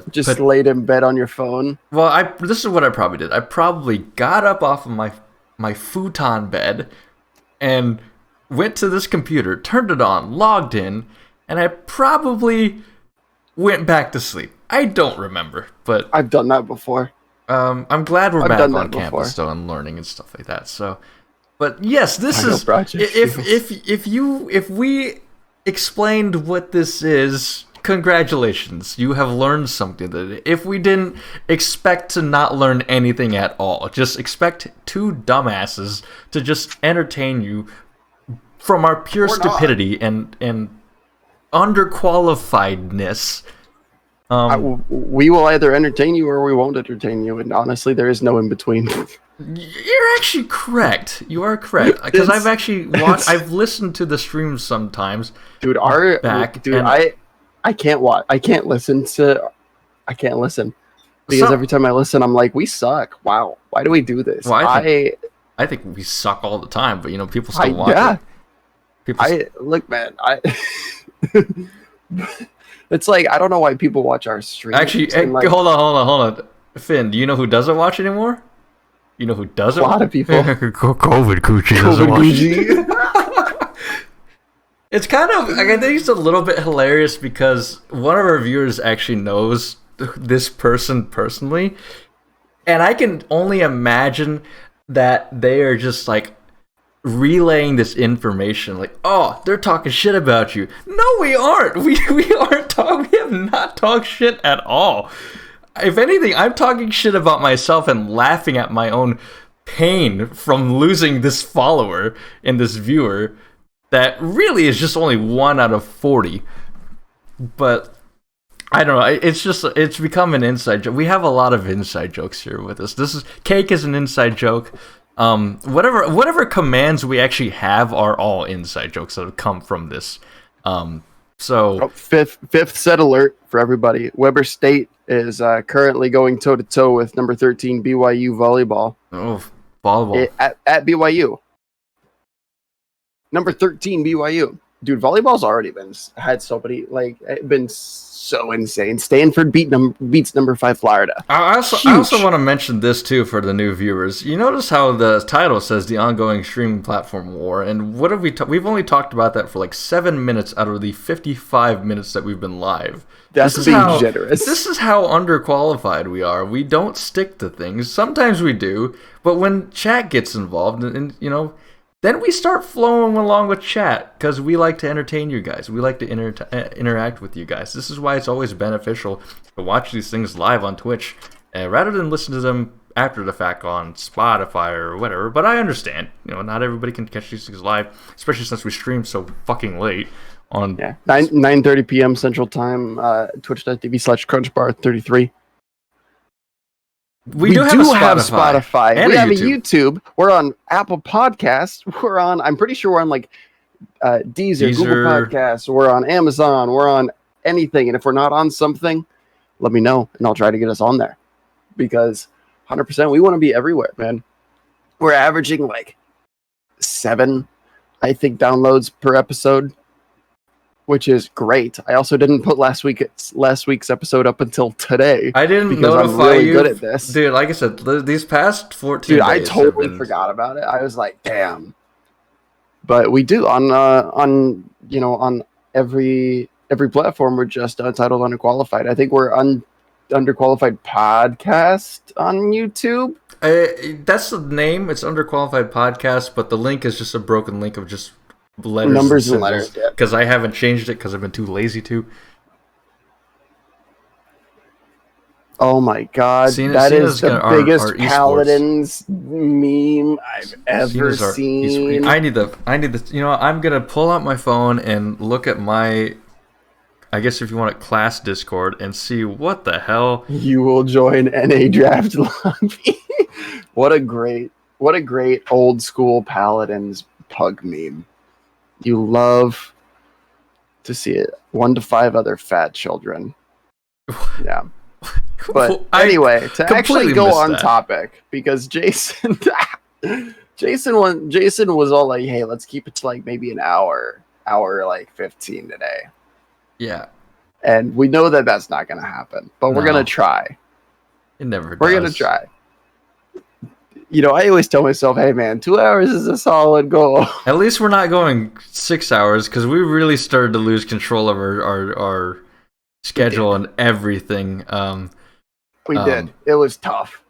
just laid in bed on your phone. Well, this is what I probably did. I probably got up off of my futon bed and went to this computer, turned it on, logged in, and I probably went back to sleep. I don't remember, but I've done that before. I'm glad we're back on campus though and learning and stuff like that. So, but yes, this is if we explained what this is, congratulations, you have learned something today. If we didn't, expect to not learn anything at all. Just expect two dumbasses to just entertain you from our pure stupidity and underqualifiedness. We will either entertain you or we won't entertain you, and honestly, there is no in between. You're actually correct. You are correct because I've actually watched. I've listened to the streams sometimes, dude. I can't watch. I can't listen because every time I listen, I'm like, we suck. Wow, why do we do this? Well, I think we suck all the time, but people still watch it. Look, man. It's like, I don't know why people watch our streams. Actually, hold on. Finn, do you know who doesn't watch anymore? You know who doesn't? A lot of people. COVID Coochie doesn't watch. It's kind of, I think it's a little bit hilarious because one of our viewers actually knows this person personally, and I can only imagine that they are just like relaying this information like, oh, they're talking shit about you. No, we aren't. We have not talked shit at all. If anything, I'm talking shit about myself and laughing at my own pain from losing this follower and this viewer that really is just only 1 out of 40. But I don't know. It's become an inside joke. We have a lot of inside jokes here with us. Cake is an inside joke. Whatever commands we actually have are all inside jokes that have come from this. Fifth set alert for everybody. Weber State is currently going toe to toe with number 13 BYU volleyball. Oh, volleyball at BYU. Number 13 BYU. Dude, volleyball's already been so insane. Stanford beats number 5 Florida. I also want to mention this too for the new viewers. You notice how the title says the ongoing streaming platform war, and what have we've only talked about that for like 7 minutes out of the 55 minutes that we've been live. That's being generous. This is how underqualified we are. We don't stick to things. Sometimes we do, but when chat gets involved, and then we start flowing along with chat because we like to entertain you guys. We like to interact with you guys. This is why it's always beneficial to watch these things live on Twitch rather than listen to them after the fact on Spotify or whatever. But I understand, not everybody can catch these things live, especially since we stream so fucking late on 9:30 p.m. Central Time, twitch.tv/crunchbar33. We do have Spotify. We have a YouTube. We're on Apple Podcasts. I'm pretty sure we're on like Deezer, Google Podcasts. We're on Amazon. We're on anything. And if we're not on something, let me know and I'll try to get us on there. Because 100%, we want to be everywhere, man. We're averaging like 7, I think, downloads per episode, which is great. I also didn't put last week's episode up until today. I didn't because notify I'm really you. Good at this, dude. Like I said, these past 14 days, I totally forgot about it. I was like, damn. But we do on every platform. We're just Untitled Underqualified. I think we're Underqualified Podcast on YouTube. That's the name. It's Underqualified Podcast, but the link is just a broken link of just letters, numbers and letters, because I haven't changed it because I've been too lazy to. Oh my god, that is the biggest Paladins meme I've ever seen. I need the. I'm gonna pull out my phone and look at my, I guess if you want it, class Discord and see what the hell. You will join NA Draft Lobby. What a great old school Paladins pug meme. You love to see it. 1 to 5 other fat children. Yeah. But anyway, to actually go on topic, because Jason, Jason was all like, "Hey, let's keep it to like maybe an hour like 15 today." Yeah. And we know that that's not going to happen, but we're going to try. It never does. We're going to try. I always tell myself, "Hey, man, 2 hours is a solid goal." At least we're not going 6 hours, because we really started to lose control of our schedule and everything. We did. It was tough.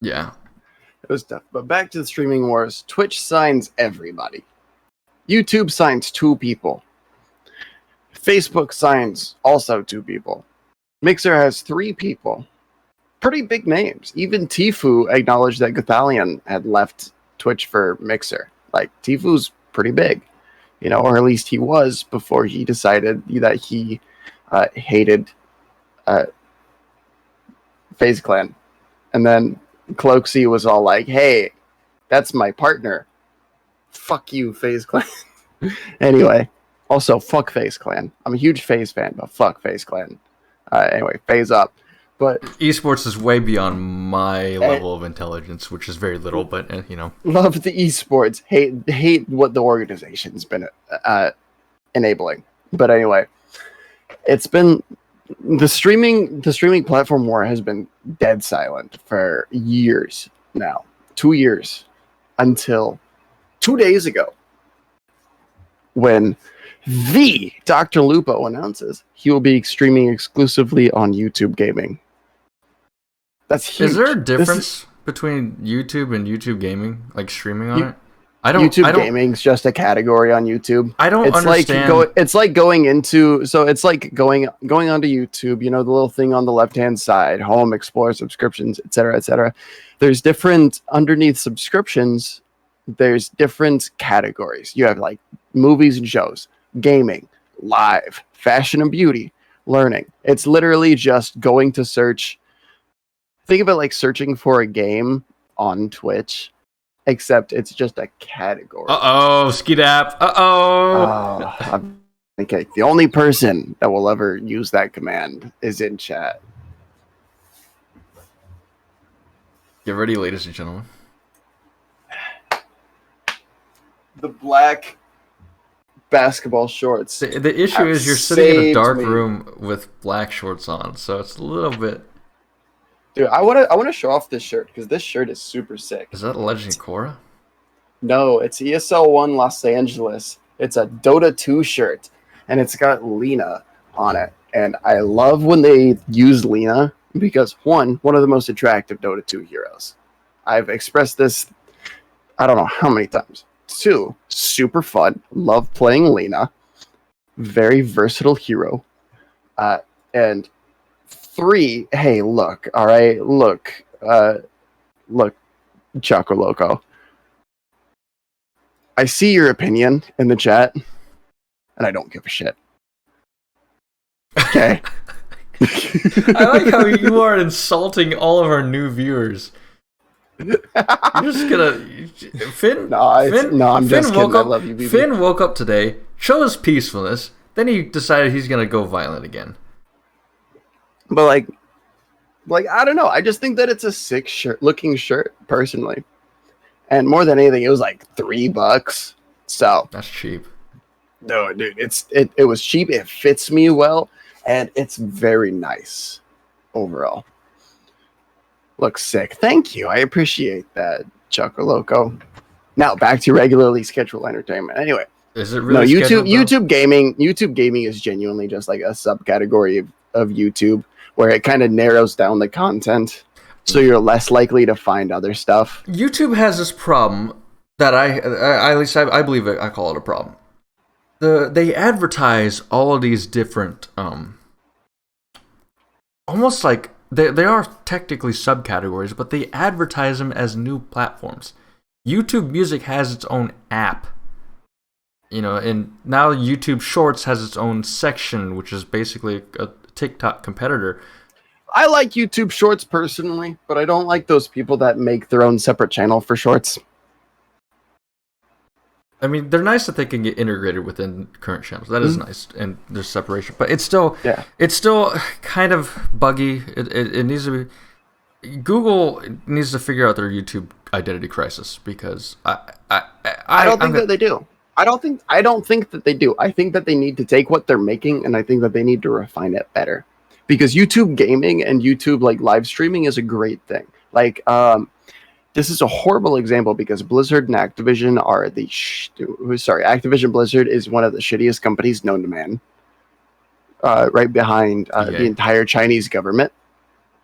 Yeah. It was tough. But back to the streaming wars. Twitch signs everybody. YouTube signs 2 people. Facebook signs also 2 people. Mixer has 3 people. Pretty big names. Even Tfue acknowledged that Gothalion had left Twitch for Mixer. Like, Tfue's pretty big. Or at least he was before he decided that he hated FaZe Clan. And then Cloaksy was all like, "Hey, that's my partner. Fuck you, FaZe Clan." Anyway, also, fuck FaZe Clan. I'm a huge FaZe fan, but fuck FaZe Clan. Anyway, FaZe up. But esports is way beyond my level of intelligence, which is very little, but love the esports. Hate what the organization's been enabling. But anyway, it's been the streaming platform war has been dead silent for years now. 2 years, until 2 days ago, when the Dr. Lupo announces he will be streaming exclusively on YouTube Gaming. That's huge. Is there a difference between YouTube and YouTube Gaming, like streaming on it? YouTube Gaming's just a category on YouTube. I don't understand. It's like going onto YouTube. The little thing on the left-hand side, home, explore, subscriptions, etc., etc. There's different underneath subscriptions. There's different categories. You have like movies and shows, gaming, live, fashion and beauty, learning. It's literally just going to search. Think of it like searching for a game on Twitch. Except it's just a category. Skidap. Okay, the only person that will ever use that command is in chat. Get ready, ladies and gentlemen. The black basketball shorts. The issue is you're sitting in a dark room with black shorts on, so it's a little bit... Dude, I want to show off this shirt because this shirt is super sick. Is that Legend Korra? No, it's ESL 1 Los Angeles. It's a Dota 2 shirt, and it's got Lena on it. And I love when they use Lena because, one of the most attractive Dota 2 heroes. I've expressed this I don't know how many times. 2, super fun. Love playing Lena. Very versatile hero. And 3, hey, look, all right, look, Choco Loco. I see your opinion in the chat, and I don't give a shit. Okay. I like how you are insulting all of our new viewers. You're just gonna Finn. I'm just kidding. I love you, BB. Finn woke up today, chose peacefulness, then he decided he's gonna go violent again. But like I don't know. I just think that it's a sick looking shirt, personally. And more than anything, it was like $3. So that's cheap. No, dude, it was cheap. It fits me well, and it's very nice overall. Looks sick. Thank you. I appreciate that, Choco Loco. Now back to regularly scheduled entertainment. Anyway, is it really YouTube gaming? YouTube gaming is genuinely just like a subcategory of YouTube where it kind of narrows down the content, so you're less likely to find other stuff. YouTube has this problem that at least I believe I call it a problem. They advertise all of these different almost like they are technically subcategories, but they advertise them as new platforms. YouTube Music has its own app, and now YouTube Shorts has its own section, which is basically a TikTok competitor. I like YouTube Shorts personally, but I don't like those people that make their own separate channel for Shorts. I mean, they're nice that they can get integrated within current channels. That is nice, and there's separation. But it's still kind of buggy. It needs to be. Google needs to figure out their YouTube identity crisis because I don't think that they do. I don't think that they do. I think that they need to take what they're making, and I think that they need to refine it better. Because YouTube gaming and YouTube like live streaming is a great thing. Like, this is a horrible example because Blizzard and Activision are Activision Blizzard is one of the shittiest companies known to man. Right behind the entire Chinese government.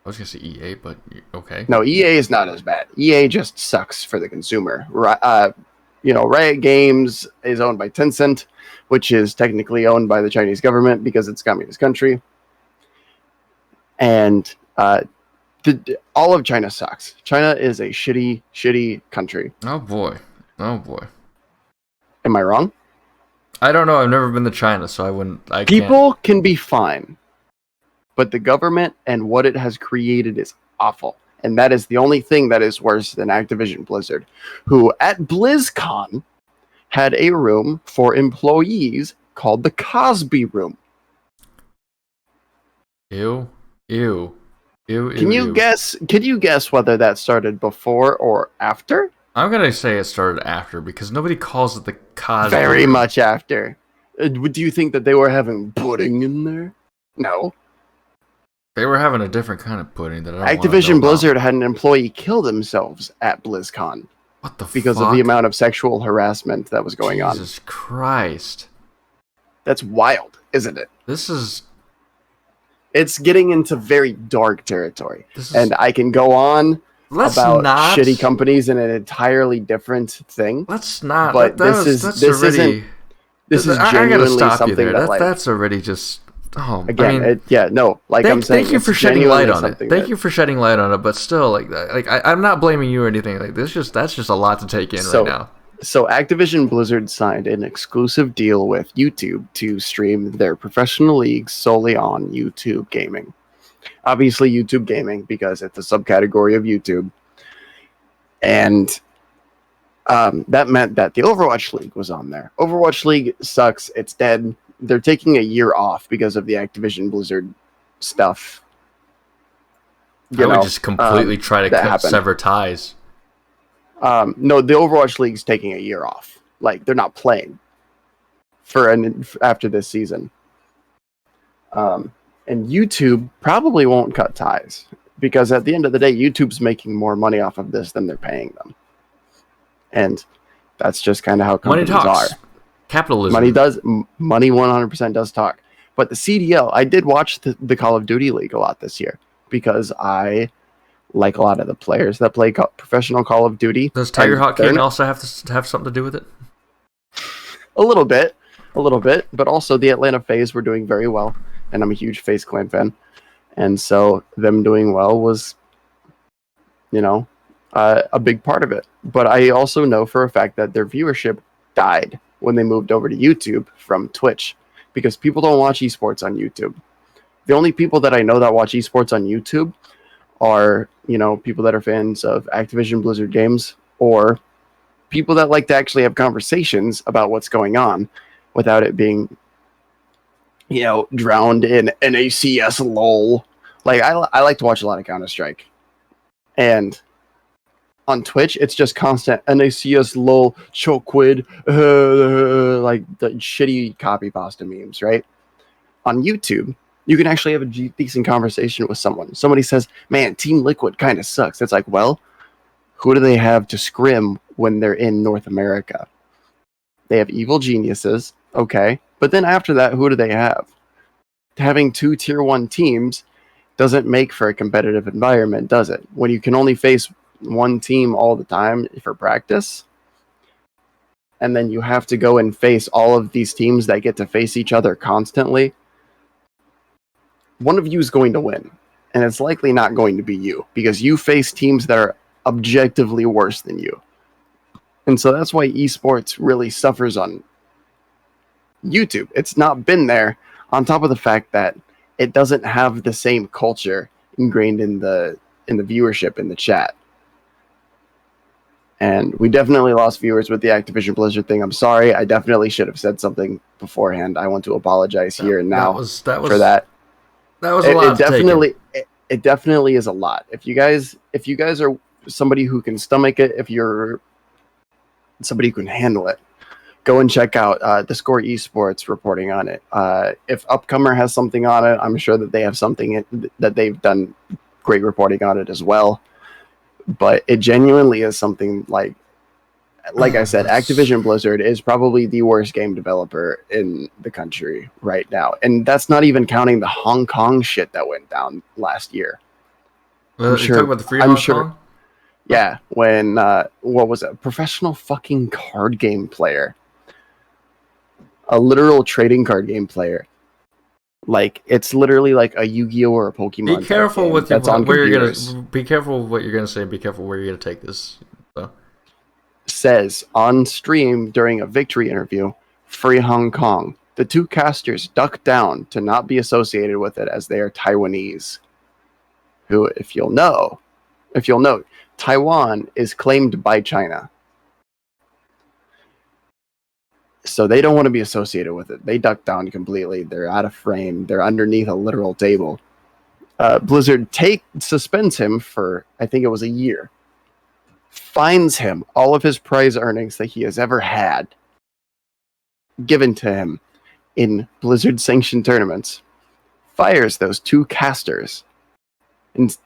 I was gonna say EA, but okay. No, EA is not as bad. EA just sucks for the consumer. Riot Games is owned by Tencent, which is technically owned by the Chinese government because it's a communist country. And all of China sucks. China is a shitty country. Oh boy. Am I wrong? I don't know. I've never been to China, so I wouldn't. People can be fine, but the government and what it has created is awful. And that is the only thing that is worse than Activision Blizzard, who at BlizzCon had a room for employees called the Cosby Room. Ew. Can you guess whether that started before or after? I'm gonna say it started after because nobody calls it the Cosby. Very much after. Do you think that they were having pudding in there? No. They were having a different kind of pudding that I don't Activision Blizzard had an employee kill themselves at BlizzCon. What the fuck? Because of the amount of sexual harassment that was going on. Jesus Christ. That's wild, isn't it? It's getting into very dark territory. And I can go on about shitty companies in an entirely different thing. Let's not. But this is genuinely something that's already just. Oh, again, I'm saying. Thank you for shedding light on it. Thank you for shedding light on it. But still, I'm not blaming you or anything. That's just a lot to take in right now. So Activision Blizzard signed an exclusive deal with YouTube to stream their professional leagues solely on YouTube gaming. Obviously, YouTube gaming because it's a subcategory of YouTube, and that meant that the Overwatch League was on there. Overwatch League sucks. It's dead. They're taking a year off because of the Activision Blizzard stuff. I would just completely try to sever ties. No, the Overwatch League's taking a year off. Like, they're not playing after this season. And YouTube probably won't cut ties because at the end of the day, YouTube's making more money off of this than they're paying them. And that's just kind of how companies are. Capitalism. Money 100% does talk. But the CDL, I did watch the Call of Duty League a lot this year because I like a lot of the players that play professional Call of Duty. Does Tiger Hawk King also have something to do with it? A little bit, but also the Atlanta FaZe were doing very well, and I'm a huge FaZe Clan fan, and so them doing well was, a big part of it. But I also know for a fact that their viewership died when they moved over to YouTube from Twitch because people don't watch esports on YouTube. The only people that I know that watch esports on YouTube are, people that are fans of Activision Blizzard games or people that like to actually have conversations about what's going on without it being, drowned in NACS lol. Like, I like to watch a lot of Counter-Strike. And on Twitch, it's just constant NACS lol, chokequid, like the shitty copy pasta memes, right? On YouTube, you can actually have a decent conversation with someone. Somebody says, man, Team Liquid kind of sucks. It's like, well, who do they have to scrim when they're in North America? They have Evil Geniuses, okay. But then after that, who do they have? Having 2 tier 1 teams doesn't make for a competitive environment, does it? When you can only face one team all the time for practice, and then you have to go and face all of these teams that get to face each other constantly, one of you is going to win, and it's likely not going to be you because you face teams that are objectively worse than you. And so that's why esports really suffers on YouTube. It's not been there, on top of the fact that it doesn't have the same culture ingrained in the viewership in the chat. And we definitely lost viewers with the Activision Blizzard thing. I'm sorry. I definitely should have said something beforehand. I want to apologize here and now for that. That was a lot. it definitely is a lot. If you guys are somebody who can stomach it, if you're somebody who can handle it, go and check out the Score Esports reporting on it. If Upcomer has something on it, I'm sure that they have something that they've done great reporting on it as well. But it genuinely is something like I said, Activision Blizzard is probably the worst game developer in the country right now. And that's not even counting the Hong Kong shit that went down last year. You're talking about the free Hong Kong? Yeah, when, what was it? Professional fucking card game player. A literal trading card game player. Like, it's literally like a Yu-Gi-Oh! Or a Pokemon. Be careful with where you're gonna. Be careful what you're gonna say. Be careful where you're gonna take this. So. Says on stream during a victory interview, free Hong Kong. The two casters ducked down to not be associated with it as they are Taiwanese. Who, if you'll note, Taiwan is claimed by China. So they don't want to be associated with it. They duck down completely. They're out of frame. They're underneath a literal table. Blizzard suspends him for, I think it was a year. Fines him all of his prize earnings that he has ever had given to him in Blizzard sanctioned tournaments. Fires those two casters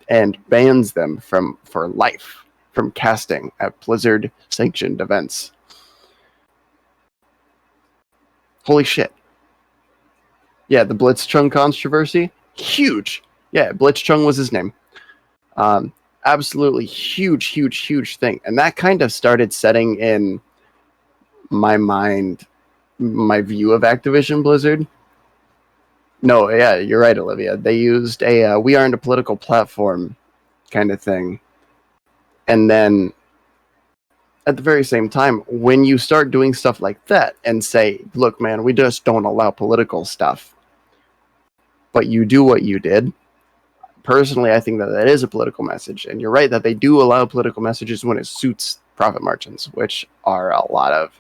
and bans them for life from casting at Blizzard sanctioned events. Holy shit. Yeah, the Blitzchung controversy, huge. Yeah, Blitzchung was his name. Absolutely huge thing. And that kind of started setting in my mind my view of Activision Blizzard. No, yeah, you're right, Olivia. They used a we aren't a political platform kind of thing. And then at the very same time, when you start doing stuff like that and say, look, man, we just don't allow political stuff, but you do what you did, personally, I think that is a political message. And you're right that they do allow political messages when it suits profit margins, which are a lot of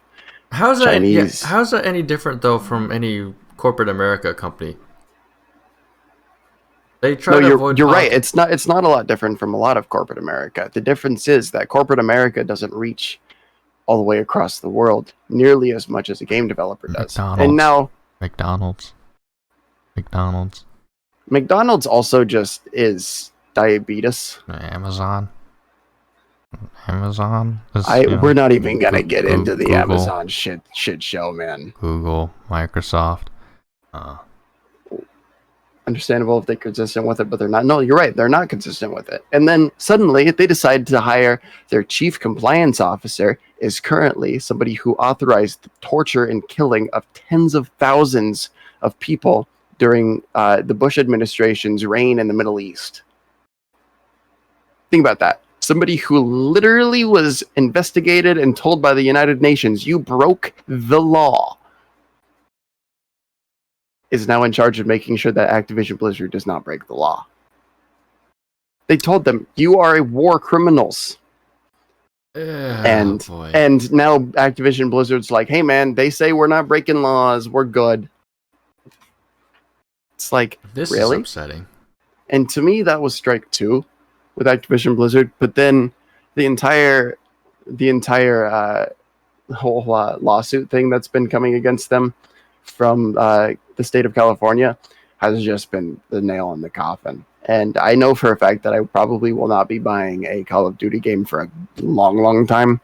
Chinese. How's that any different, though, from any corporate America company? They try to avoid you're right. It's not a lot different from a lot of corporate America. The difference is that corporate America doesn't reach all the way across the world nearly as much as a game developer does. And now McDonald's also just is diabetes. Amazon. We're not even gonna get into the Google, Amazon shit show, man. Google, Microsoft. Understandable if they're consistent with it, but they're not. No, you're right. They're not consistent with it. And then suddenly they decide to hire their chief compliance officer is currently somebody who authorized the torture and killing of tens of thousands of people during the Bush administration's reign in the Middle East. Think about that. Somebody who literally was investigated and told by the United Nations, you broke the law, is now in charge of making sure that Activision Blizzard does not break the law. They told them, you are war criminals. And now Activision Blizzard's like, hey man, they say we're not breaking laws, we're good. It's like, this really? Is upsetting. And to me, that was strike two with Activision Blizzard. But then the entire whole lawsuit thing that's been coming against them from the state of California has just been the nail in the coffin. And I know for a fact that I probably will not be buying a Call of Duty game for a long time.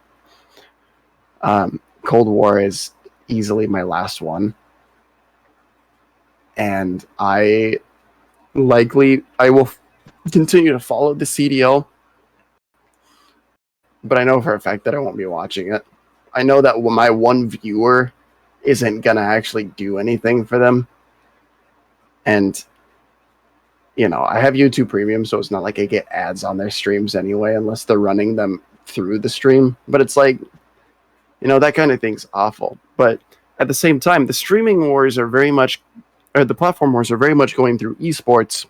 Cold War is easily my last one. And I will continue to follow the CDL. But I know for a fact that I won't be watching it. I know that my one viewer isn't going to actually do anything for them. And, you know, I have YouTube Premium, so it's not like I get ads on their streams anyway, unless they're running them through the stream. But it's like, you know, that kind of thing's awful. But at the same time, the streaming wars are very much, or the platform wars are very much going through esports,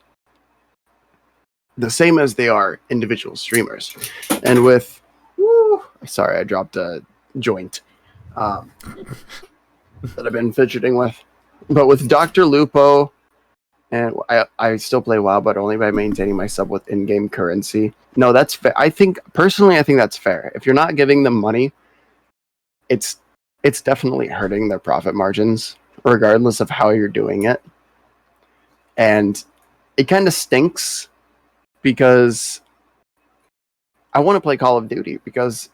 the same as they are individual streamers. And with, sorry, I dropped a joint that I've been fidgeting with. But with Dr. Lupo and I still play WoW, but only by maintaining my sub with in-game currency. No, that's fair. I think that's fair. If you're not giving them money, it's definitely hurting their profit margins, regardless of how you're doing it. And it kind of stinks because I want to play Call of Duty, because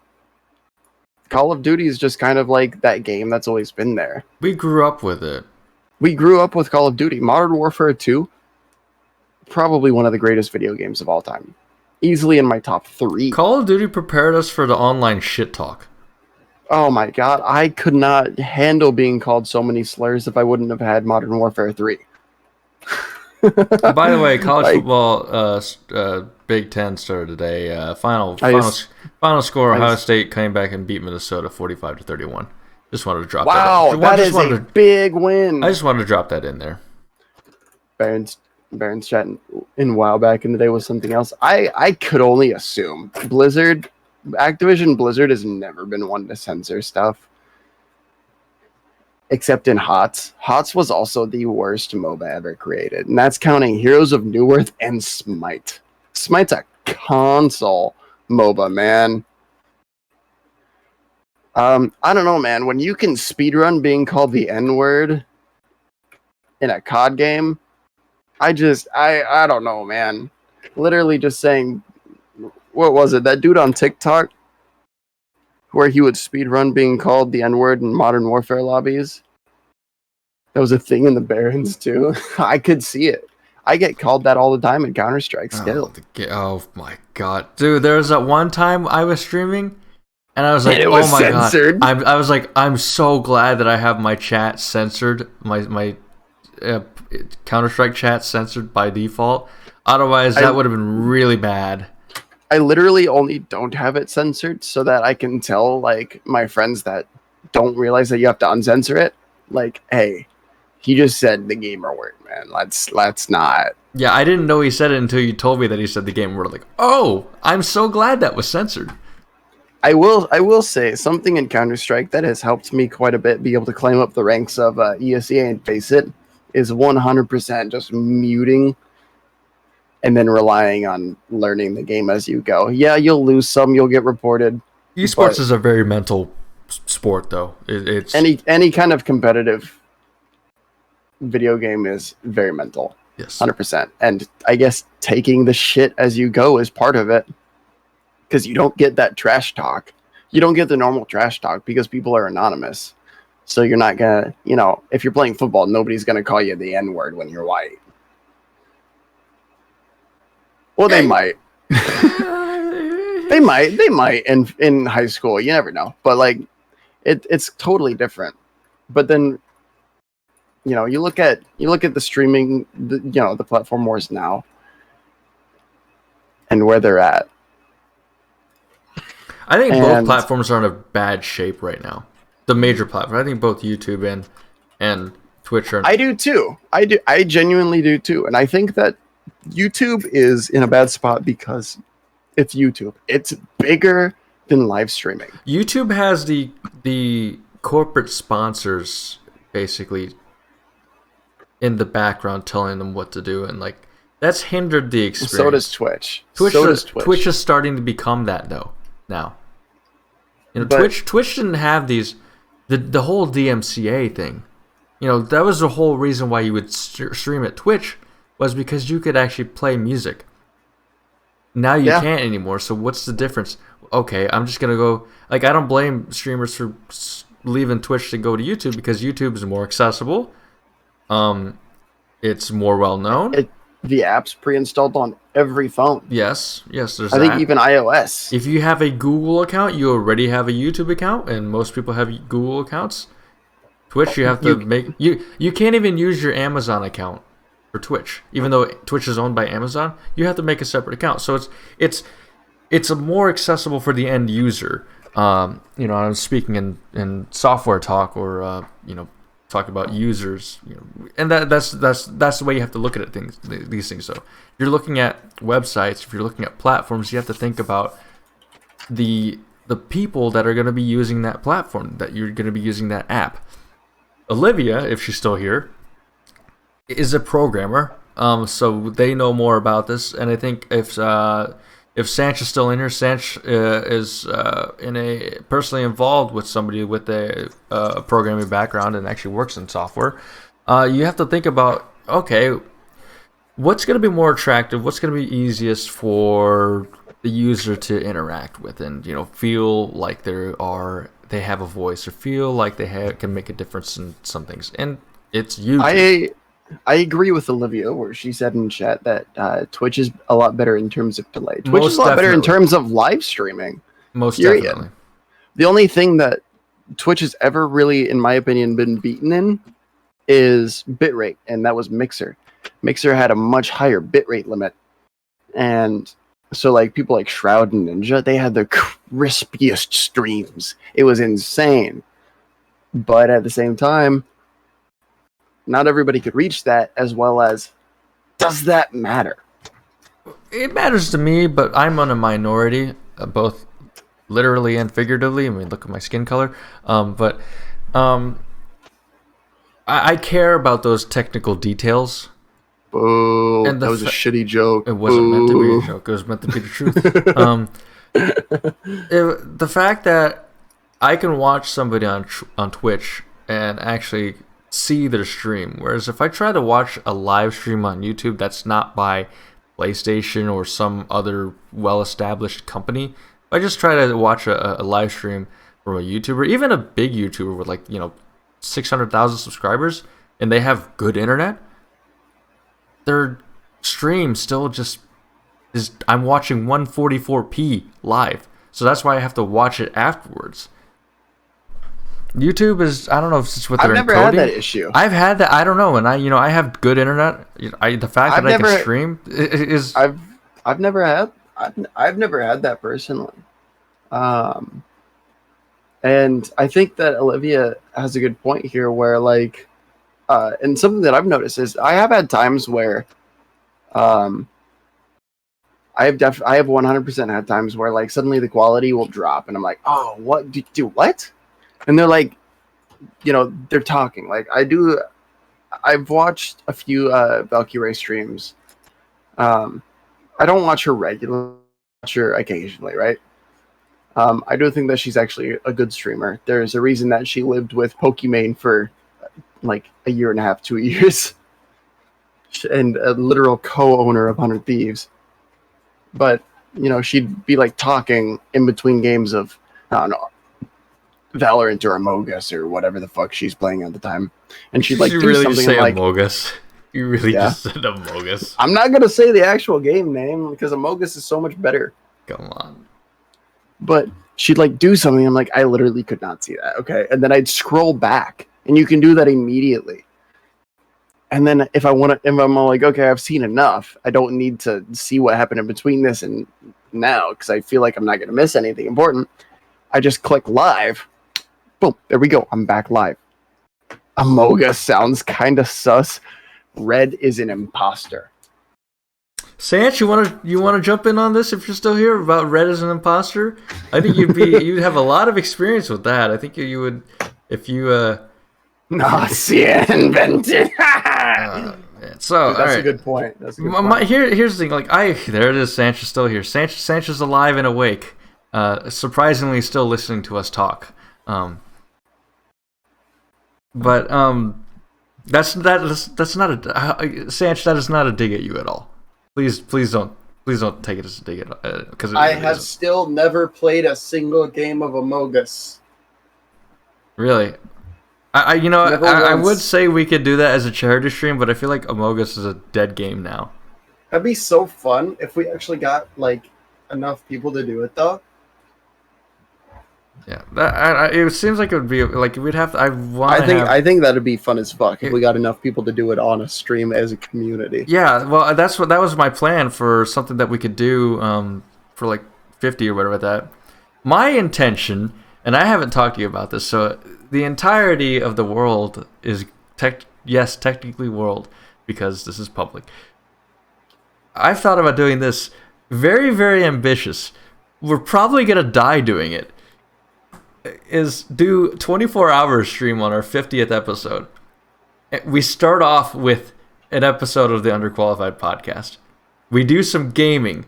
Call of Duty is just kind of like that game that's always been there. We grew up with it. We grew up with Call of Duty. Modern Warfare 2, probably one of the greatest video games of all time. Easily in my top 3. Call of Duty prepared us for the online shit talk. Oh my god, I could not handle being called so many slurs if I wouldn't have had Modern Warfare 3. By the way, college football Big Ten started today. Final score: Ohio State came back and beat Minnesota 45-31. Just wanted to drop that. Wow, that is a big win. I just wanted to drop that in there. Baron's chat in WoW back in the day was something else. I could only assume Activision Blizzard has never been one to censor stuff. Except in HOTS. HOTS was also the worst MOBA ever created. And that's counting Heroes of New Earth and Smite. Smite's a console MOBA, man. I don't know, man. When you can speedrun being called the N-word in a COD game, I don't know, man. Literally just saying, what was it? That dude on TikTok where he would speedrun being called the N-word in Modern Warfare lobbies? That was a thing in the Barons too. I could see it. I get called that all the time in Counter-Strike still. Oh my god. Dude, there was that one time I was streaming and I was like, oh my god. I was like, I'm so glad that I have my chat censored, my Counter-Strike chat censored by default. Otherwise, that would have been really bad. I literally only don't have it censored so that I can tell like my friends that don't realize that you have to uncensor it. Like, hey, he just said the gamer word, man. Let's not. Yeah, I didn't know he said it until you told me that he said the gamer word. Like, oh, I'm so glad that was censored. I will say something in Counter-Strike that has helped me quite a bit be able to climb up the ranks of ESE and face it is 100% just muting and then relying on learning the game as you go. Yeah, you'll lose some, you'll get reported. Esports is a very mental sport, though. It's any kind of competitive video game is very mental. Yes, 100%. And I guess taking the shit as you go is part of it, because you don't get that trash talk. You don't get the normal trash talk because people are anonymous. So you're not gonna, if you're playing football, nobody's gonna call you the N-word when you're white. Well, they might. They might in high school. You never know. But like, it's totally different. But then, you look at the streaming, the platform wars now, and where they're at. I think both platforms are in a bad shape right now. The major platform. I think both YouTube and Twitch are. I do too. I genuinely do too. And I think that YouTube is in a bad spot because it's YouTube. It's bigger than live streaming. YouTube has the corporate sponsors basically in the background telling them what to do, and like that's hindered the experience. So does Twitch. Twitch is starting to become that though now. Twitch didn't have the whole DMCA thing. That was the whole reason why you would stream at Twitch, was because you could actually play music. Now you can't anymore, so what's the difference? Okay, I'm just going to go... Like, I don't blame streamers for leaving Twitch to go to YouTube, because YouTube is more accessible. It's more well-known. The app's pre-installed on every phone. Yes, there's I think even iOS. If you have a Google account, you already have a YouTube account, and most people have Google accounts. Twitch, you have to make... You can't even use your Amazon account for Twitch, even though Twitch is owned by Amazon. You have to make a separate account, so it's more accessible for the end user. I'm speaking in software talk, or talk about users, and that's the way you have to look at it. These things. So if you're looking at websites, if you're looking at platforms, you have to think about the people that are going to be using that platform, that you're going to be using that app. Olivia, if she's still here, is a programmer so they know more about this. And I think if Sanch is still in here, Sanch is personally involved with somebody with a programming background and actually works in software. You have to think about, okay, what's going to be more attractive? What's going to be easiest for the user to interact with and feel like they have a voice or feel like they can make a difference in some things? And it's YouTube. I agree with Olivia where she said in chat that Twitch is a lot better in terms of delay. Twitch is a lot better in terms of live streaming. Most definitely. The only thing that Twitch has ever really, in my opinion, been beaten in is bitrate, and that was Mixer. Mixer had a much higher bitrate limit, and so like people like Shroud and Ninja, they had the crispiest streams. It was insane, but at the same time, not everybody could reach that. As well as, does that matter? It matters to me, but I'm on a minority, both literally and figuratively. I mean, look at my skin color. I care about those technical details. Boo. And that was a shitty joke. It wasn't meant to be a joke. It was meant to be the truth. The fact that I can watch somebody on Twitch and actually see their stream, whereas if I try to watch a live stream on YouTube that's not by PlayStation or some other well-established company, if I just try to watch a live stream from a YouTuber, even a big YouTuber with 600,000 subscribers, and they have good internet, their stream still just is. I'm watching 144p live, so that's why I have to watch it afterwards. YouTube is, I don't know if it's with their encoding. I've never had that issue. I've had that. I don't know, and I have good internet. The fact that I can stream is. I've never had that personally. And I think that Olivia has a good point here where and something that I've noticed is I have had times where I have 100% had times where suddenly the quality will drop and I'm like, oh, what do what? And they're like, they're talking I've watched a few Valkyrie streams. I don't watch her regularly, watch her occasionally, right? I do think that she's actually a good streamer. There's a reason that she lived with Pokimane for a year and a half, 2 years, and a literal co-owner of 100 Thieves. But she'd be talking in between games of, I don't know, Valorant or Among Us or whatever the fuck she's playing at the time, and she'd do really something say like Among Us. You really just said Among Us. I'm not gonna say the actual game name because Among Us is so much better. Come on. But she'd do something. I'm like, I literally could not see that. Okay, and then I'd scroll back, and you can do that immediately. And then if I'm like, okay, I've seen enough. I don't need to see what happened in between this and now because I feel like I'm not gonna miss anything important. I just click live. Boom, there we go. I'm back live. Among Us sounds kind of sus. Red is an imposter. Sanch, you wanna jump in on this if you're still here about Red as an imposter? I think you'd have a lot of experience with that. I think you would if you Nazi invented. So dude, that's a good point. That's a good point. Here's the thing. There it is. Sanch is still here. Sanch is alive and awake. Surprisingly, still listening to us talk. But that's not a Sanch. That is not a dig at you at all. Please don't take it as a dig at because I have still never played a single game of Among Us. Really, I would say we could do that as a charity stream, but I feel like Among Us is a dead game now. That'd be so fun if we actually got enough people to do it though. Yeah, it seems like it would be we'd have to. I think that'd be fun as fuck if we got enough people to do it on a stream as a community. Yeah, well, that was my plan for something that we could do for 50 or whatever that. My intention, and I haven't talked to you about this, so the entirety of the world is technically world because this is public. I've thought about doing this very, very ambitious. We're probably gonna die doing it. Is do 24-hour stream on our 50th episode. We start off with an episode of the Underqualified Podcast. We do some gaming.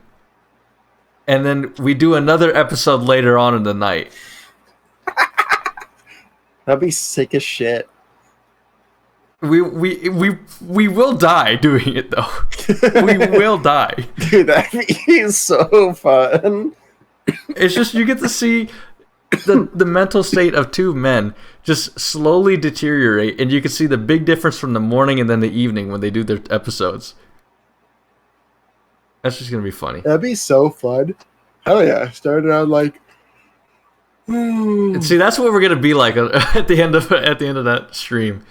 And then we do another episode later on in the night. That'd be sick as shit. We will die doing it though. We will die. Dude, that'd be so fun. It's just you get to see the mental state of two men just slowly deteriorate, and you can see the big difference from the morning and then the evening when they do their episodes. That's just gonna be funny. That'd be so fun. Hell yeah! Started out like. And see, that's what we're gonna be like at the end of that stream.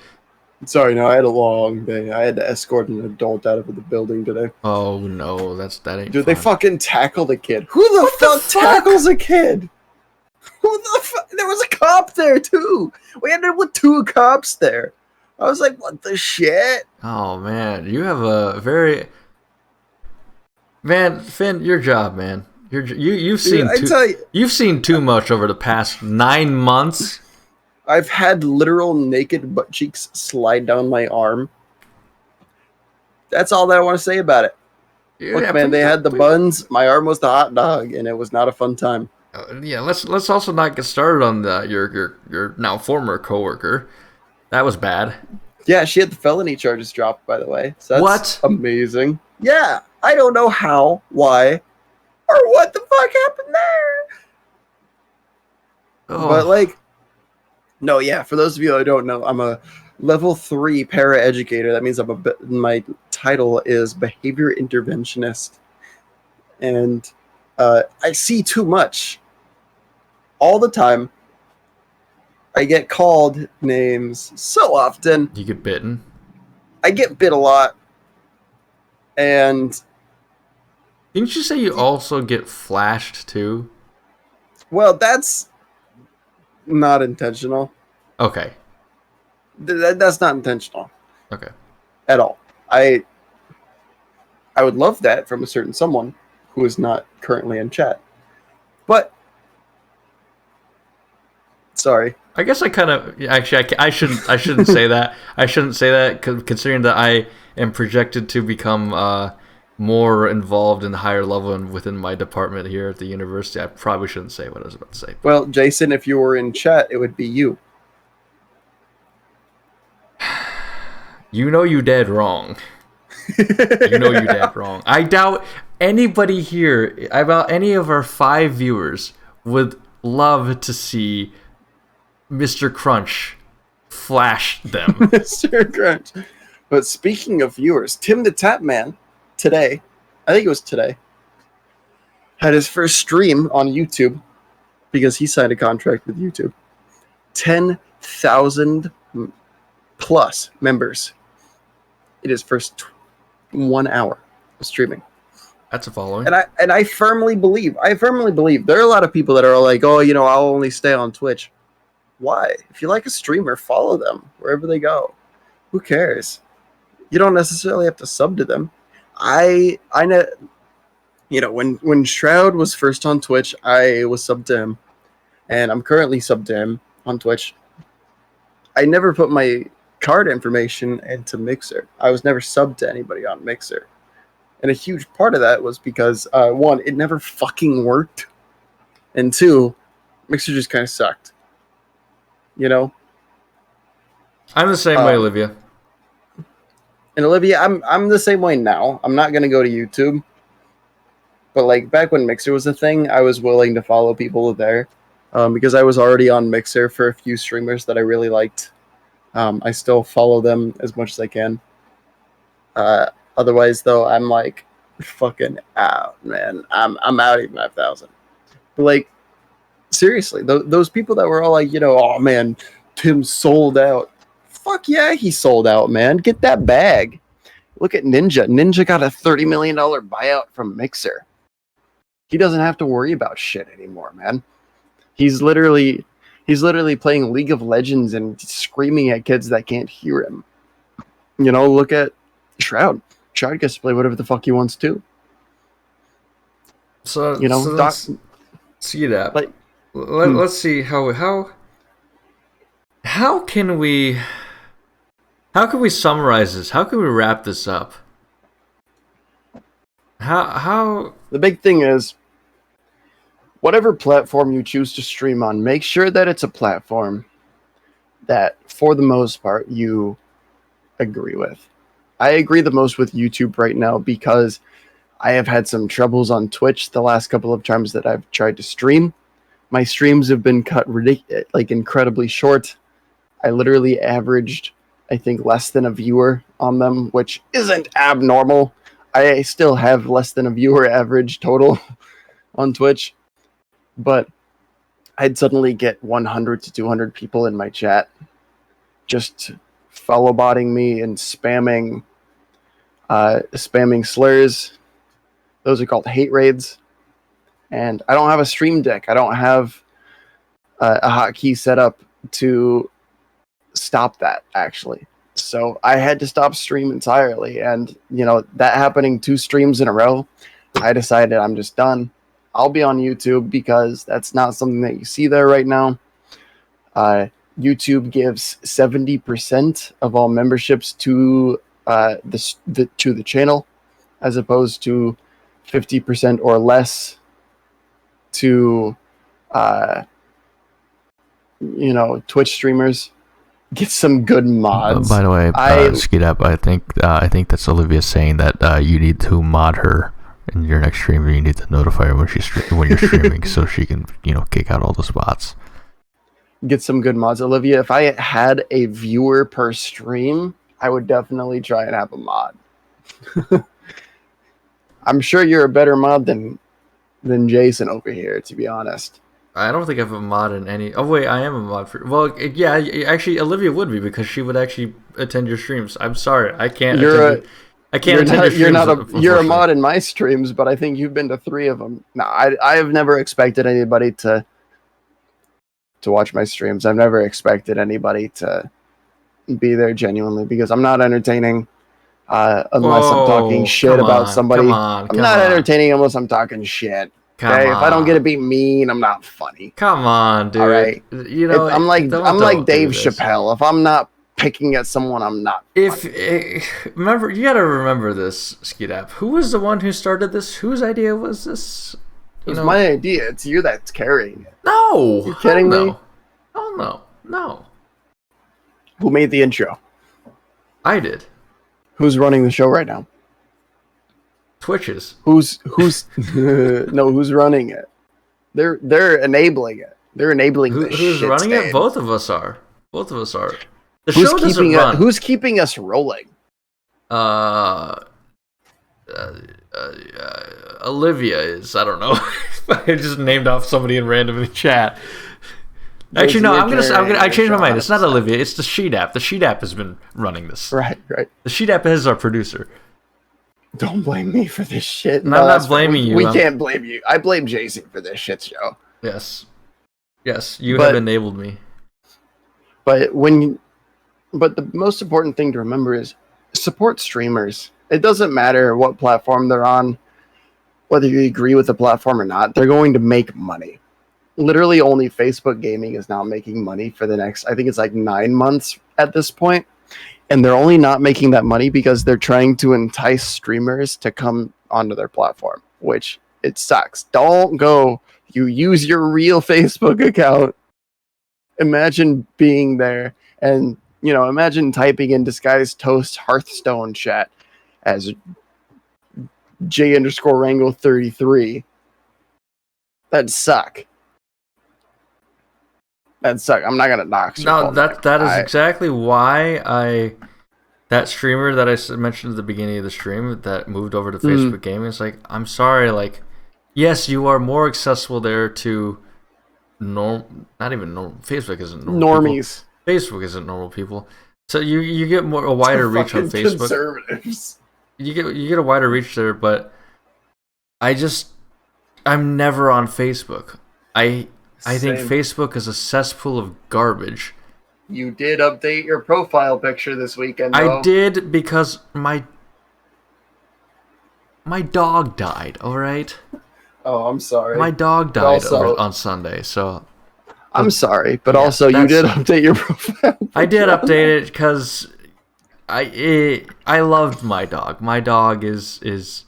Sorry, no, I had a long day. I had to escort an adult out of the building today. Oh no, that ain't. Dude, fun. they fucking tackled a kid. Who the fuck tackles a kid? Who the fuck? There was a cop there too. We ended up with 2 cops there. I was like, what the shit? Oh man, you have a very Finn, your job, man. You've seen you've seen too much over the past 9 months. I've had literal naked butt cheeks slide down my arm. That's all that I want to say about it. Look, man, they had the buns. My arm was the hot dog, and it was not a fun time. Yeah, let's also not get started on your now former coworker. That was bad. Yeah, she had the felony charges dropped, by the way. So that's what? Amazing. Yeah, I don't know how, why, or what the fuck happened there. Oh. But like, no, yeah. For those of you who don't know, I'm a level 3 paraeducator. That means my title is behavior interventionist, and I see too much all the time. I get called names so often. You get bitten. I get bit a lot, and didn't you say you also get flashed too? Well, that's not intentional. Okay. That's not intentional. Okay. At all. I would love that from a certain someone who is not currently in chat. But sorry. I guess I kind of actually I shouldn't say that. I shouldn't say that considering that I am projected to become more involved in the higher level and within my department here at the university. I probably shouldn't say what I was about to say. Well, Jason, if you were in chat, it would be you. You know you dead wrong. You know you dead wrong. I doubt anybody here, about any of our 5 viewers, would love to see Mr. Crunch flash them. Mr. Crunch. But speaking of viewers, Tim the Tap Man today, I think it was today, had his first stream on YouTube because he signed a contract with YouTube. 10,000 plus members in his first 1 hour of streaming. That's a following. And I firmly believe there are a lot of people that are like, oh, I'll only stay on Twitch. Why? If you like a streamer, follow them wherever they go. Who cares? You don't necessarily have to sub to them. I know, when Shroud was first on Twitch, I was subbed to him, and I'm currently subbed to him on Twitch. I never put my card information into Mixer. I was never subbed to anybody on Mixer. And a huge part of that was because, 1, it never fucking worked. And 2, Mixer just kind of sucked. I'm the same way, Olivia. And Olivia, I'm the same way now. I'm not going to go to YouTube. But like back when Mixer was a thing, I was willing to follow people there. Because I was already on Mixer for a few streamers that I really liked. I still follow them as much as I can. Otherwise, though, I'm like fucking out, man. I'm out at 5,000. But like, seriously, those people that were all like, oh man, Tim sold out. Fuck yeah, he sold out, man. Get that bag. Look at Ninja. Ninja got a $30 million buyout from Mixer. He doesn't have to worry about shit anymore, man. He's literally playing League of Legends and screaming at kids that can't hear him. Look at Shroud. Shroud gets to play whatever the fuck he wants to. So let's see that. Like, let's see how can we How can we summarize this? How can we wrap this up? How? The big thing is, whatever platform you choose to stream on, make sure that it's a platform that, for the most part, you agree with. I agree the most with YouTube right now because I have had some troubles on Twitch the last couple of times that I've tried to stream. My streams have been cut incredibly short. I literally averaged, I think, less than a viewer on them, which isn't abnormal. I still have less than a viewer average total on Twitch, but I'd suddenly get 100 to 200 people in my chat just follow botting me and spamming slurs. Those are called hate raids. And I don't have a stream deck. I don't have a hotkey set up to stop that, actually. So I had to stop stream entirely. And, that happening 2 streams in a row, I decided I'm just done. I'll be on YouTube because that's not something that you see there right now. YouTube gives 70% of all memberships to the channel, as opposed to 50% or less to Twitch streamers. Get some good mods. By the way, Skeet Up, I think that's Olivia saying that you need to mod her in your next stream. You need to notify her when you're streaming, so she can kick out all the bots. Get some good mods, Olivia. If I had a viewer per stream, I would definitely try and have a mod. I'm sure you're a better mod than Jason over here, to be honest. I don't think I have a mod in any... Oh, wait, I am a mod for... Well, yeah, actually, Olivia would be, because she would actually attend your streams. I'm sorry, I can't attend your streams. You're a mod in my streams, but I think you've been to 3 of them. No, I have never expected anybody to watch my streams. I've never expected anybody to be there genuinely, because I'm not entertaining unless I'm talking shit about somebody. I'm not entertaining unless I'm talking shit. Okay, if I don't get to be mean, I'm not funny. Come on, dude. All right, I'm like Dave Chappelle. If I'm not picking at someone, I'm not. Remember, you gotta remember this, Skeet App. Who was the one who started this? Whose idea was this? It was my idea. It's you that's carrying it. No, you kidding me? Oh no. Who made the intro? I did. Who's running the show right now? Twitches. Who's no? Who's running it? They're enabling it. They're enabling who's running it? Both of us are. The who's show doesn't run. Who's keeping us rolling? Olivia is. I don't know. I just named off somebody in random in the chat. Actually, no. I changed my mind. It's not Olivia. It's the Sheet App. The Sheet App has been running this. Right. The Sheet App is our producer. Don't blame me for this shit. No, I'm not blaming you. We can't blame you. I blame Jason for this shit show. Yes, you have enabled me. But the most important thing to remember is support streamers. It doesn't matter what platform they're on, whether you agree with the platform or not. They're going to make money. Literally, only Facebook Gaming is now making money for the next, I think it's like 9 months at this point. And they're only not making that money because they're trying to entice streamers to come onto their platform, which it sucks. Don't go. You use your real Facebook account. Imagine being there and, imagine typing in Disguised Toast Hearthstone chat as J_Rango33. That'd suck. I'm not gonna knock. No, that is exactly why that streamer that I mentioned at the beginning of the stream that moved over to Facebook Gaming. It's like, I'm sorry, like, yes, you are more accessible there to not even normal. Facebook isn't normal. Normies. Facebook isn't normal people. So you get a wider reach on Facebook. Conservatives. You get a wider reach there, but I'm never on Facebook. I think Facebook is a cesspool of garbage. You did update your profile picture this weekend, though. I did because my dog died, all right? Oh, I'm sorry. My dog died on Sunday, so... I'm sorry, but also you did update your profile picture. I did update it because I loved my dog. My dog is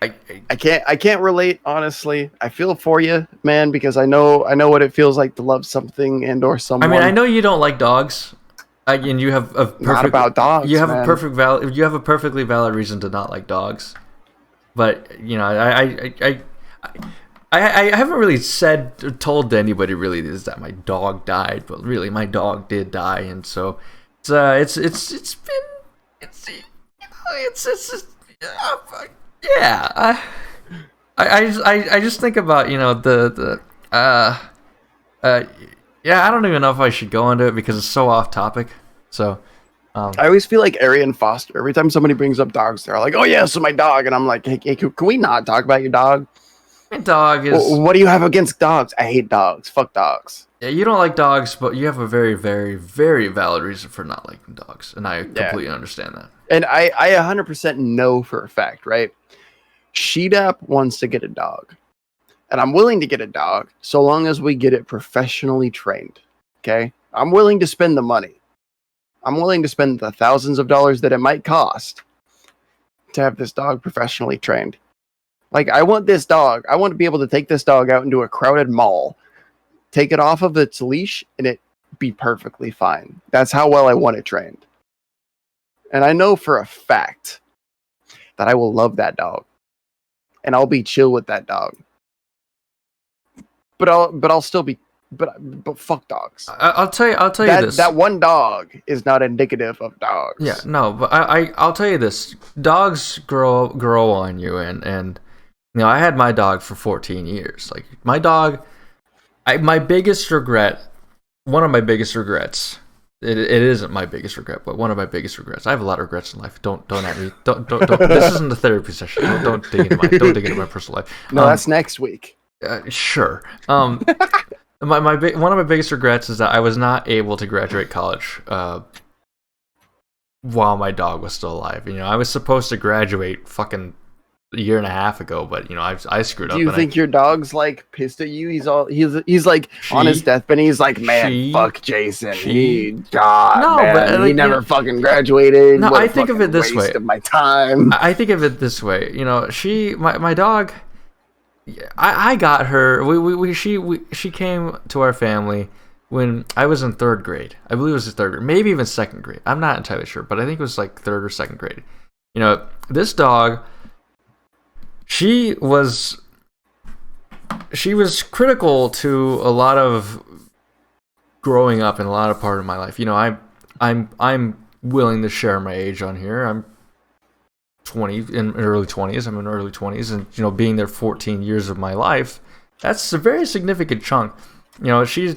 I can't relate, honestly. I feel for you, man, because I know what it feels like to love something and or someone. I mean, I know you don't like dogs, and you have a perfect, not about dogs. You have man. You have a perfectly valid reason to not like dogs, but you know, I haven't really told anybody really is that my dog died, but really my dog did die, and so it's yeah. I just think about, you know, yeah, I don't even know if I should go into it because it's so off topic. So I always feel like Arian Foster. Every time somebody brings up dogs, they're like, "Oh yeah, so my dog," and I'm like, "Hey, can we not talk about your dog?" My dog is. What do you have against dogs? I hate dogs. Fuck dogs. Yeah, you don't like dogs, but you have a very, very, very valid reason for not liking dogs, and I completely understand that. And I 100% know for a fact, right? Sheedap wants to get a dog, and I'm willing to get a dog so long as we get it professionally trained. Okay, I'm willing to spend the money. I'm willing to spend the thousands of dollars that it might cost to have this dog professionally trained. Like, I want this dog. I want to be able to take this dog out into a crowded mall, take it off of its leash, and it be perfectly fine. That's how well I want it trained. And I know for a fact that I will love that dog. And I'll be chill with that dog. But I'll still be but fuck dogs. I'll tell you this. That one dog is not indicative of dogs. Yeah, no, but I'll tell you this. Dogs grow on you, and you know, I had my dog for 14 years. Like, my dog, my biggest regret, one of my biggest regrets, it isn't my biggest regret, but one of my biggest regrets. I have a lot of regrets in life. Don't at me. Don't. This isn't a therapy session. Don't dig into my personal life. No, that's next week. Sure. One of my biggest regrets is that I was not able to graduate college while my dog was still alive. You know, I was supposed to graduate fucking a year and a half ago, but you know, I screwed up. Do you think your dog's like pissed at you? He's like on his deathbed, he's like, man, fuck Jason. Man, he never fucking graduated. No, I think of it this way. Of my time. I think of it this way. You know, my dog. I got her. She came to our family when I was in third grade. I believe it was third grade, maybe even second grade. I'm not entirely sure, but I think it was like third or second grade. You know, this dog. She was critical to a lot of growing up in a lot of part of my life. You know, I'm willing to share my age on here. I'm 20 in early 20s. I'm in early 20s, and you know, being there 14 years of my life, that's a very significant chunk. You know, she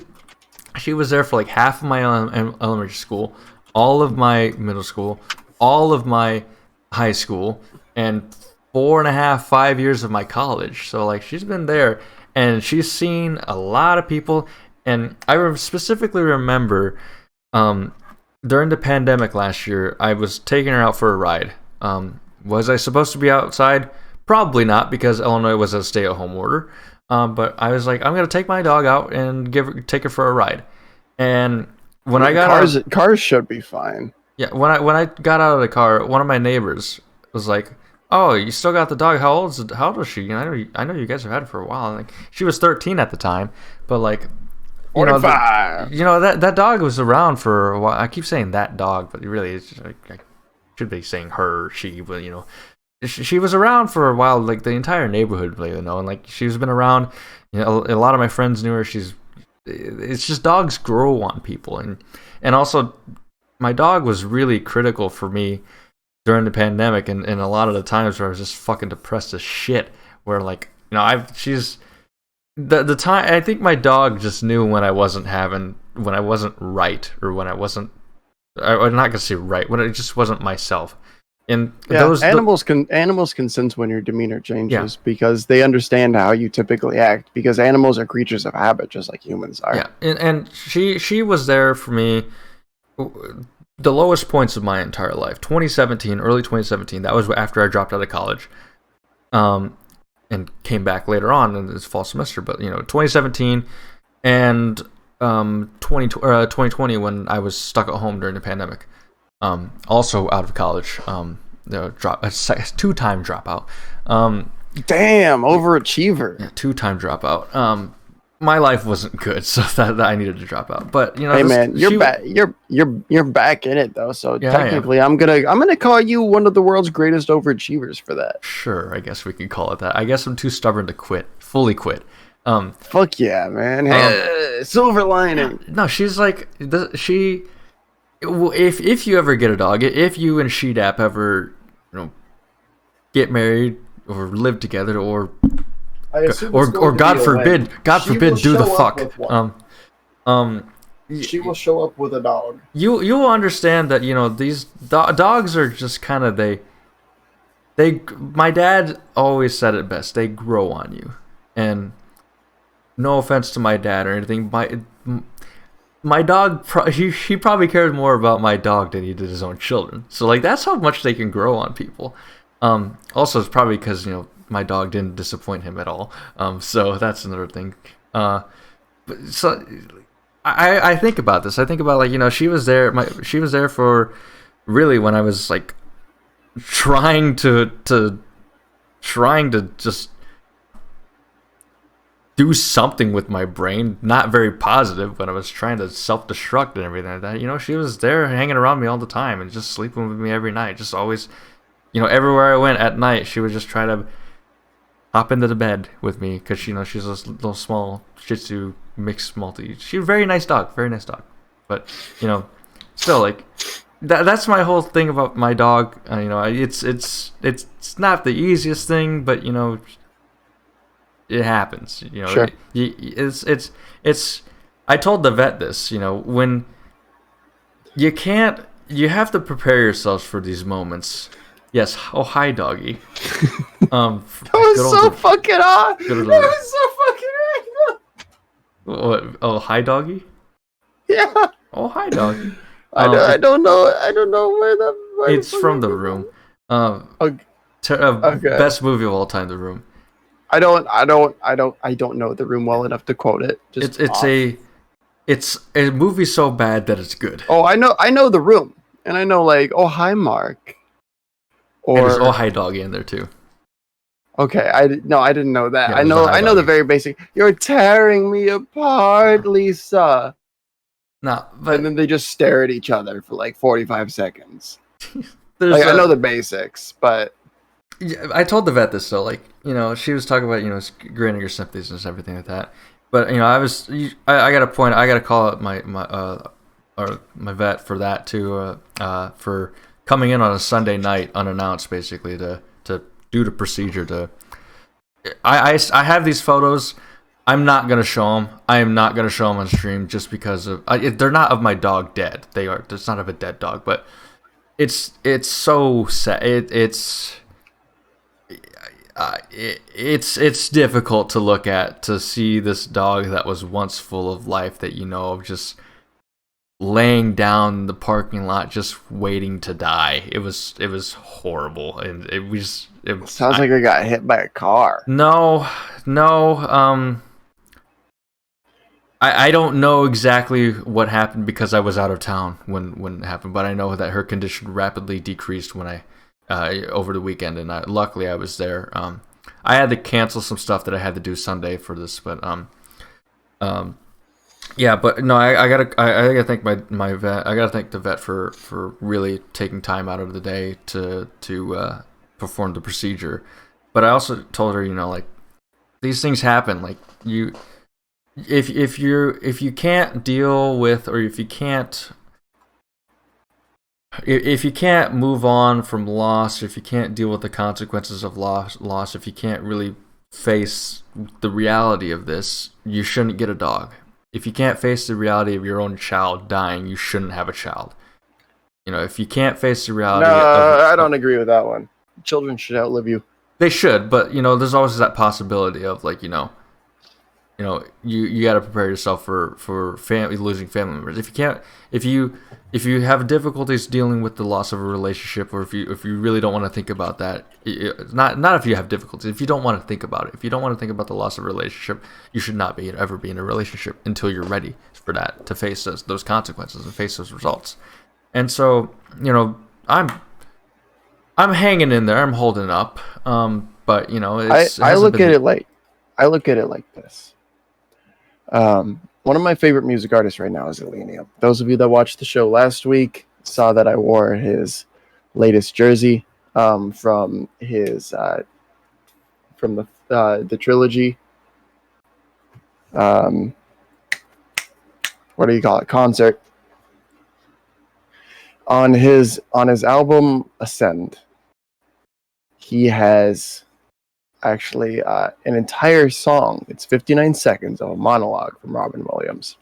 was there for like half of my elementary school, all of my middle school, all of my high school, and 4.5, 5 years of my college. So like, she's been there, and she's seen a lot of people. And I specifically remember during the pandemic last year, I was taking her out for a ride. Was I supposed to be outside? Probably not, because Illinois was a stay-at-home order. But I was like, I'm gonna take my dog out and take her for a ride. And when I got cars should be fine. Yeah, when I got out of the car, one of my neighbors was like, "Oh, you still got the dog? How old is she? I know you guys have had it for a while." And like, she was 13 at the time, but like, 45. That dog was around for a while. I keep saying that dog, but really, it's just, like, I should be saying her, she. But you know, she was around for a while. Like, the entire neighborhood, you know, and like, she's been around. You know, a lot of my friends knew her. It's just dogs grow on people, and also, my dog was really critical for me during the pandemic, and a lot of the times where I was just fucking depressed as shit, where like, you know, she's the time. I think my dog just knew when I wasn't right, or when I wasn't, I'm not gonna say right, when it just wasn't myself. And yeah, animals can sense when your demeanor changes, because they understand how you typically act, because animals are creatures of habit, just like humans are. Yeah, and she was there for me. The lowest points of my entire life, early 2017, that was after I dropped out of college, and came back later on in this fall semester. But you know, 2017, and 2020 when I was stuck at home during the pandemic. Also out of college. Two-time dropout. Damn, overachiever. Yeah, two-time dropout. My life wasn't good, so that I needed to drop out. But hey man, you're back. You're back in it though. So yeah, technically, I'm gonna call you one of the world's greatest overachievers for that. Sure, I guess we could call it that. I guess I'm too stubborn to fully quit. Fuck yeah, man. Silver lining. No, she's like if you ever get a dog, if you and Sheedap ever get married or live together or God forbid, do the fuck. She will show up with a dog. You will understand that these dogs are just kind of they. My dad always said it best. They grow on you, and no offense to my dad or anything, my dog he probably cared more about my dog than he did his own children. So like that's how much they can grow on people. Also, it's probably because my dog didn't disappoint him at all. So that's another thing. So I think about this. I think about she was there. She was there for really when I was like trying to just do something with my brain, not very positive, when I was trying to self-destruct and everything like that. She was there hanging around me all the time and just sleeping with me every night, just always, everywhere I went at night, she would just try to hop into the bed with me because she's a little small Shih Tzu mixed multi. She's a very nice dog, but still like that's my whole thing about my dog. It's not the easiest thing, but it happens. Sure. It's. I told the vet this. When you have to prepare yourselves for these moments. Yes. Oh, hi, doggy. That was so fucking odd. That was so fucking odd. What? Oh, hi, doggy. Yeah. Oh, hi, doggy. I don't know where it's from The Room. Okay. Best movie of all time, The Room. I don't know The Room well enough to quote it. It's a movie so bad that it's good. Oh, I know The Room, and I know like oh hi Mark, or there's oh hi doggy in there too. Okay, I didn't know that. Yeah, I know the very basic. You're tearing me apart, Lisa. No, but and then they just stare at each other for like 45 seconds. I know the basics, but. Yeah, I told the vet this though, she was talking about granting her sympathies and everything like that. But I got a point. I got to call out my vet for that too, for coming in on a Sunday night unannounced, basically to do the procedure. I have these photos. I'm not gonna show them. I am not gonna show them on stream just because they're not of my dog dead. It's not of a dead dog, but it's so sad. It's difficult to look at, to see this dog that was once full of life that of just laying down in the parking lot just waiting to die. It was horrible, and it sounds like I got hit by a car. No. I don't know exactly what happened because I was out of town when it happened, but I know that her condition rapidly decreased when I over the weekend, and luckily I was there. I had to cancel some stuff that I had to do Sunday for this, but yeah, but no, I gotta thank my vet. I gotta thank the vet for really taking time out of the day to perform the procedure. But I also told her, these things happen. Like if you can't deal with, or if you can't move on from loss, if you can't deal with the consequences of loss, if you can't really face the reality of this, you shouldn't get a dog. If you can't face the reality of your own child dying, you shouldn't have a child. If you can't face the reality I don't agree with that one. Children should outlive you. They should, but there's always that possibility of you got to prepare yourself for losing family members. If you have difficulties dealing with the loss of a relationship, or if you really don't want to think about that, not if you have difficulties, if you don't want to think about it, if you don't want to think about the loss of a relationship, you should not ever be in a relationship until you're ready for that, to face those consequences and face those results. And so, I'm hanging in there, I'm holding up. But I look at it like this. One of my favorite music artists right now is Elenium. Those of you that watched the show last week saw that I wore his latest jersey from the trilogy. What do you call it? Concert. On his album Ascend, he has actually an entire song. It's 59 seconds of a monologue from Robin Williams.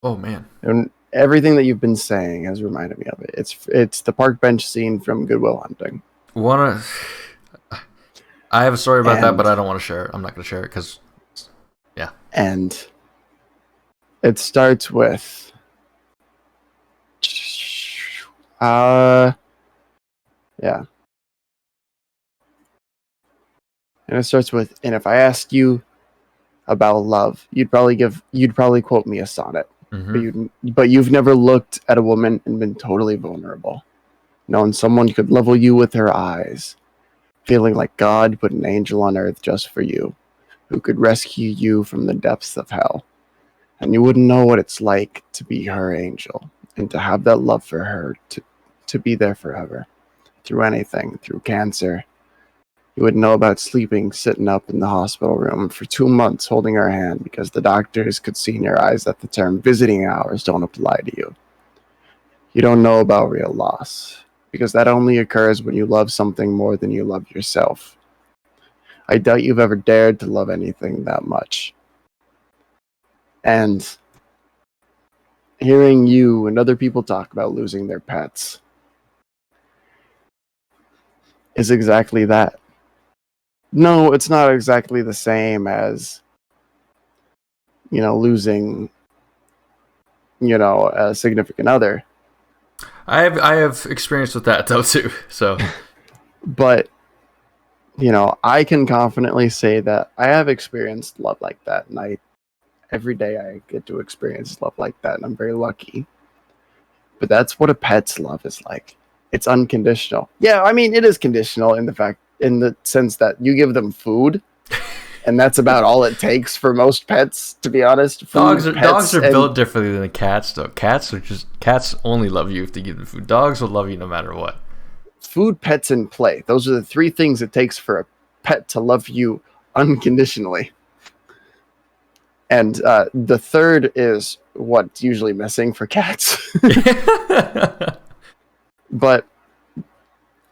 Oh man. And everything that you've been saying has reminded me of it. It's the park bench scene from Good Will Hunting. I have a story about that, but I don't want to share it. I'm not going to share it because and it starts with and it starts with, and if I asked you about love, you'd probably quote me a sonnet. Mm-hmm. But you've never looked at a woman and been totally vulnerable, knowing someone could level you with her eyes, feeling like God put an angel on earth just for you, who could rescue you from the depths of hell. And you wouldn't know what it's like to be her angel and to have that love for her, to be there forever, through anything, through cancer. You wouldn't know about sitting up in the hospital room for 2 months holding her hand because the doctors could see in your eyes that the term visiting hours don't apply to you. You don't know about real loss because that only occurs when you love something more than you love yourself. I doubt you've ever dared to love anything that much. And hearing you and other people talk about losing their pets is exactly that. No, it's not exactly the same as, losing, a significant other. I have experience with that though too. So, but I can confidently say that I have experienced love like that, and every day I get to experience love like that, and I'm very lucky. But that's what a pet's love is like. It's unconditional. Yeah, I mean, it is conditional in the sense that you give them food, and that's about all it takes for most pets, to be honest. Dogs are built differently than cats, though. Cats only love you if they give them food. Dogs will love you no matter what. Food, pets, and play. Those are the 3 things it takes for a pet to love you unconditionally. And the third is what's usually missing for cats. But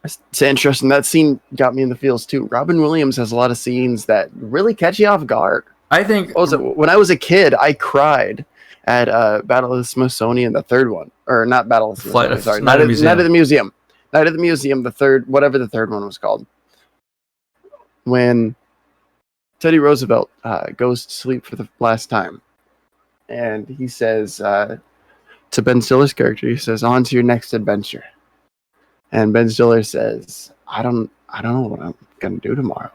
it's interesting. That scene got me in the feels too. Robin Williams has a lot of scenes that really catch you off guard. I think when I was a kid, I cried at Battle of the Smithsonian, the third one, or not Battle of the Smithsonian. Sorry, Night of the Museum. Night of the Museum, the third, whatever the third one was called. When Teddy Roosevelt goes to sleep for the last time, and he says to Ben Stiller's character, he says, "On to your next adventure." And Ben Stiller says, I don't know what I'm going to do tomorrow.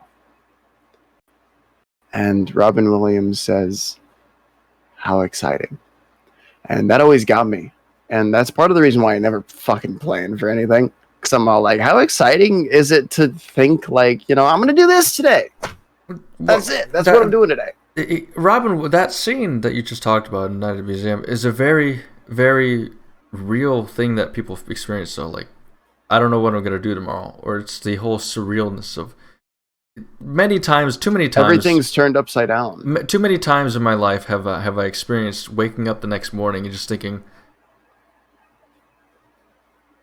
And Robin Williams says, how exciting. And that always got me. And that's part of the reason why I never fucking planned for anything. Because I'm all like, how exciting is it to think like, I'm going to do this today. That's it. That's what I'm doing today. Robin, that scene that you just talked about in Night of the Museum is a very, very real thing that people experience. So, like, I don't know what I'm going to do tomorrow. Or it's the whole surrealness of too many times. Everything's turned upside down. Too many times in my life have I experienced waking up the next morning and just thinking,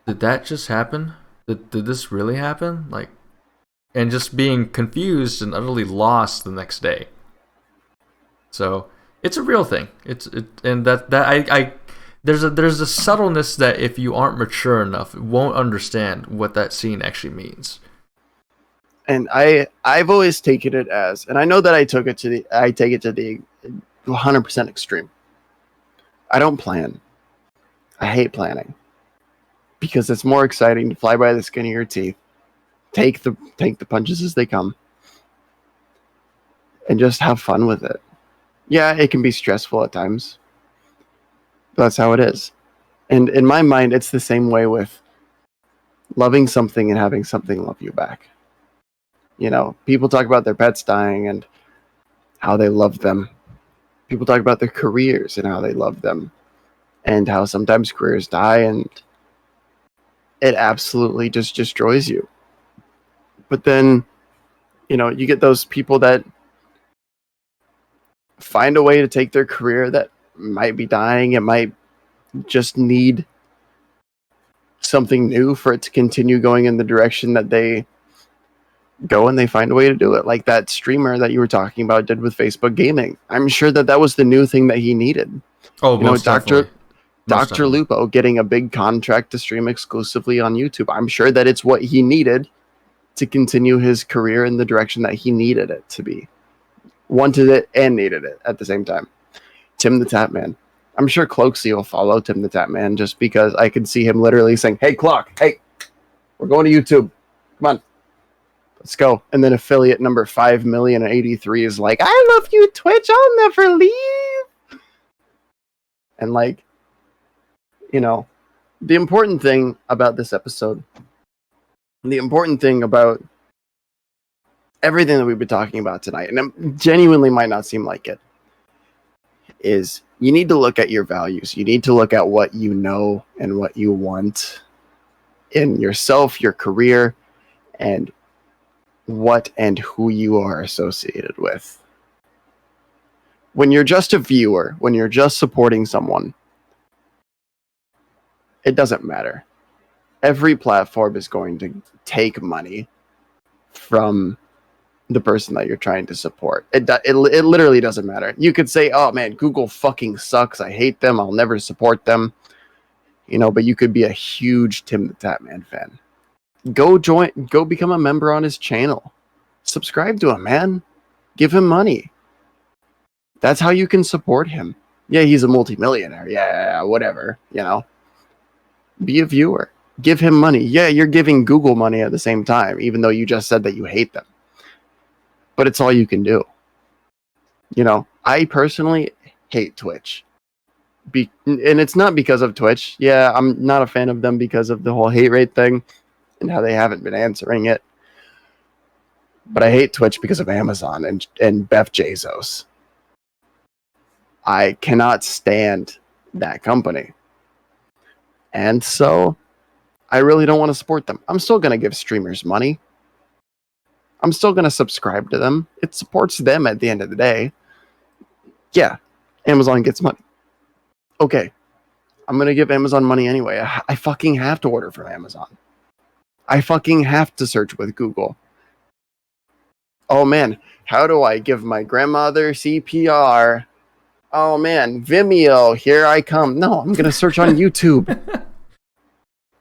did that just happen? Did this really happen? Like, and just being confused and utterly lost the next day. So it's a real thing. There's a subtleness that if you aren't mature enough, won't understand what that scene actually means. And I've always taken it as, and I know that I take it to the 100% extreme. I don't plan. I hate planning because it's more exciting to fly by the skin of your teeth, take the punches as they come, and just have fun with it. Yeah, it can be stressful at times. But that's how it is. And in my mind, it's the same way with loving something and having something love you back. You know, people talk about their pets dying and how they love them. People talk about their careers and how they love them. And how sometimes careers die and it absolutely just destroys you. But then, you know, you get those people that find a way to take their career that might be dying. It might just need something new for it to continue going in the direction that they go, and they find a way to do it. Like that streamer that you were talking about did with Facebook gaming. I'm sure that was the new thing that he needed. Oh, you know, most definitely. Dr. Lupo getting a big contract to stream exclusively on YouTube. I'm sure that it's what he needed to continue his career in the direction that he needed it to be. Wanted it and needed it at the same time. Tim the Tatman. I'm sure Cloaksy will follow Tim the Tatman just because I could see him literally saying, "Hey, Clock, hey, we're going to YouTube. Come on, let's go." And then affiliate number 5,083 is like, "I love you, Twitch. I'll never leave." And like, you know, the important thing about this episode, the important thing about everything that we've been talking about tonight, and it genuinely might not seem like it, is you need to look at your values. You need to look at what you know and what you want in yourself, your career, and what and who you are associated with. When you're just a viewer, when you're just supporting someone, it doesn't matter. Every platform is going to take money from the person that you're trying to support. It literally doesn't matter. You could say, "Oh man, Google fucking sucks. I hate them. I'll never support them." You know, but you could be a huge Tim the Tatman fan. Go become a member on his channel. Subscribe to him, man. Give him money. That's how you can support him. Yeah, he's a multimillionaire. Yeah, whatever, you know. Be a viewer. Give him money. Yeah, you're giving Google money at the same time, even though you just said that you hate them. But it's all you can do. You know, I personally hate Twitch. And it's not because of Twitch. Yeah, I'm not a fan of them because of the whole hate rate thing and how they haven't been answering it. But I hate Twitch because of Amazon and Beth Bezos. I cannot stand that company. And so I really don't want to support them. I'm still going to give streamers money. I'm still going to subscribe to them. It supports them at the end of the day. Yeah, Amazon gets money. Okay, I'm going to give Amazon money anyway. I fucking have to order from Amazon. I fucking have to search with Google. Oh man, how do I give my grandmother CPR? Oh man, Vimeo, here I come. No, I'm going to search on YouTube.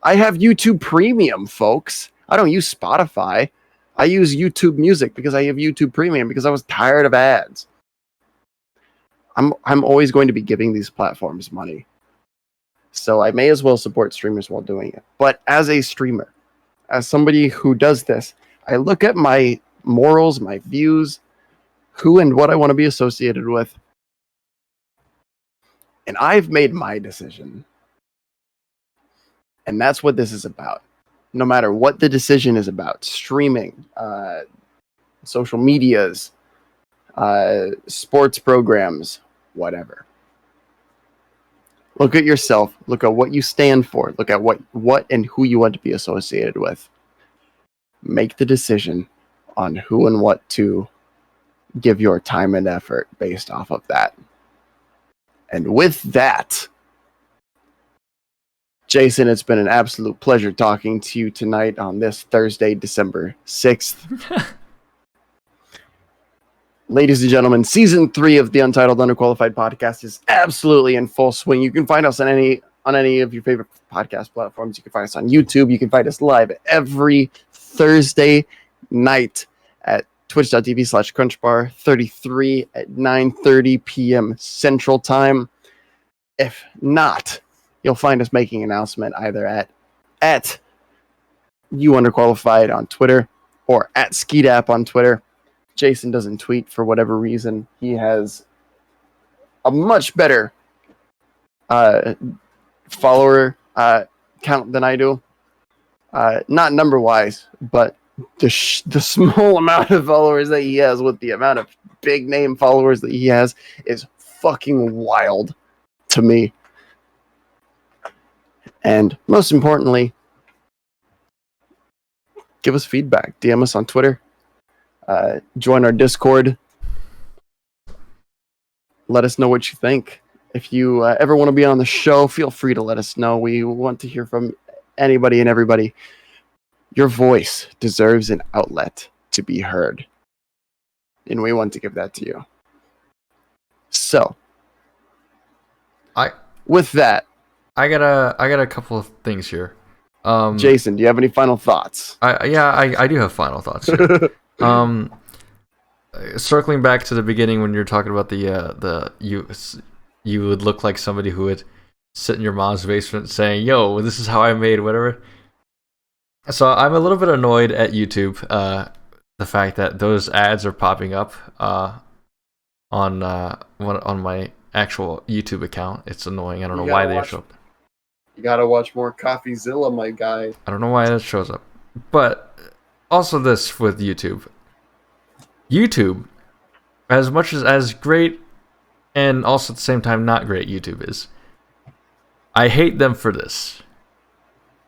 I have YouTube Premium, folks. I don't use Spotify. I use YouTube Music because I have YouTube Premium because I was tired of ads. I'm always going to be giving these platforms money. So I may as well support streamers while doing it. But as a streamer, as somebody who does this, I look at my morals, my views, who and what I want to be associated with. And I've made my decision. And that's what this is about. No matter what the decision is about, streaming, social medias, sports programs, whatever. Look at yourself. Look at what you stand for. Look at what and who you want to be associated with. Make the decision on who and what to give your time and effort based off of that. And with that, Jason, it's been an absolute pleasure talking to you tonight on this Thursday, December 6th. Ladies and gentlemen, season 3 of the Untitled Underqualified Podcast is absolutely in full swing. You can find us on any of your favorite podcast platforms. You can find us on YouTube. You can find us live every Thursday night at twitch.tv/crunchbar33 at 9:30 p.m. Central Time. If not, you'll find us making an announcement either at Underqualified on Twitter or at Skeedap on Twitter. Jason doesn't tweet for whatever reason. He has a much better follower count than I do. Not number-wise, but the small amount of followers that he has with the amount of big-name followers that he has is fucking wild to me. And most importantly, give us feedback. DM us on Twitter. Join our Discord. Let us know what you think. If you ever want to be on the show, feel free to let us know. We want to hear from anybody and everybody. Your voice deserves an outlet to be heard. And we want to give that to you. So, with that, I got a couple of things here. Jason, do you have any final thoughts? I do have final thoughts here. Circling back to the beginning when you're talking about you would look like somebody who would sit in your mom's basement saying, "Yo, this is how I made whatever." So I'm a little bit annoyed at YouTube, the fact that those ads are popping up on my actual YouTube account. It's annoying. I don't know why they show up. You gotta watch more CoffeeZilla, my guy. I don't know why that shows up. But also this with YouTube. YouTube, as much as great and also at the same time not great YouTube is, I hate them for this.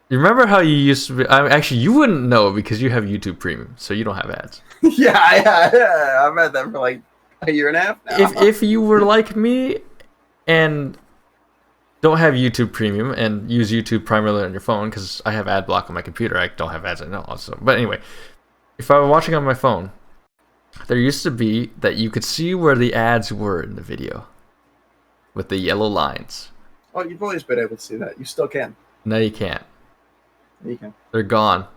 You remember how you used to be... actually, you wouldn't know because you have YouTube Premium, so you don't have ads. Yeah, I've had that for like a year and a half now. If you were like me and don't have YouTube Premium and use YouTube primarily on your phone, because I have ad block on my computer, I don't have ads I know also. But anyway, if I were watching on my phone, there used to be that you could see where the ads were in the video with the yellow lines. Oh, you've always been able to see that. You still can. No, you can't. You can. They're gone.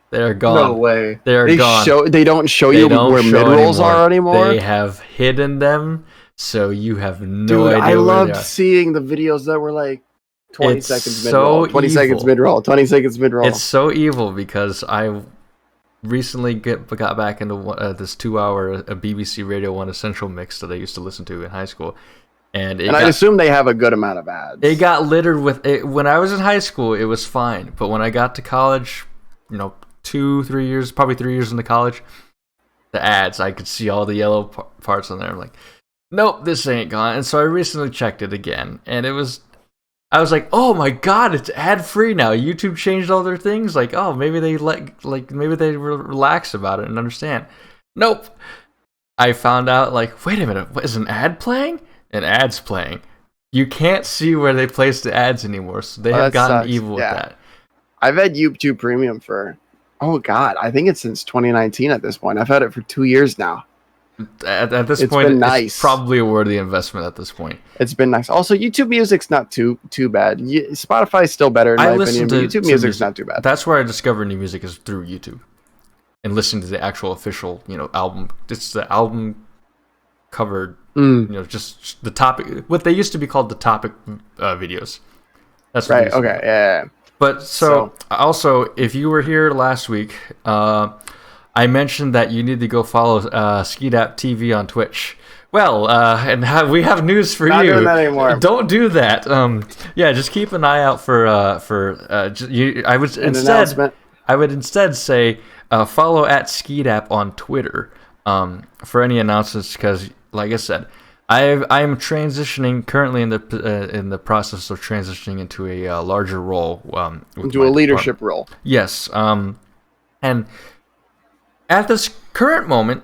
They're gone. No way. They're gone. They don't show you where mid-rolls are anymore? They have hidden them, so you have no idea. I loved seeing the videos that were like 20 seconds mid-roll, 20 seconds mid-roll, 20 seconds mid-roll. It's so evil because I recently got back into this 2-hour BBC Radio 1 Essential mix that I used to listen to in high school. And I assume they have a good amount of ads. It got littered with it. When I was in high school, it was fine. But when I got to college, 2-3 years, probably 3 years into college, the ads, I could see all the yellow parts on there. I'm like, nope, this ain't gone. And so I recently checked it again. And I was like, oh my god, it's ad free now. YouTube changed all their things. Like, oh, maybe they maybe they relax about it and understand. Nope. I found out, like, wait a minute, what, is an ad playing? An ad's playing. You can't see where they place the ads anymore, so they have gotten evil with that. I've had YouTube Premium for, I think it's since 2019 at this point. I've had it for 2 years now. At this point, it's probably a worthy investment at this point. It's been nice. Also, YouTube Music's not too bad. Spotify's still better in my opinion, but YouTube Music's not too bad. That's where I discover new music is through YouTube. And listening to the actual official, album. It's the album covered, just the topic. What they used to be called the topic videos. That's what right. Okay. Yeah. But so also, if you were here last week, I mentioned that you need to go follow Skeedap TV on Twitch. Well, and we have news for you. Not doing that anymore. Don't do that. Just keep an eye out for I would instead say follow at Skeedap on Twitter for any announcements, because, like I said, I am transitioning currently in the process of transitioning into a larger role, into a leadership role. Yes, and at this current moment,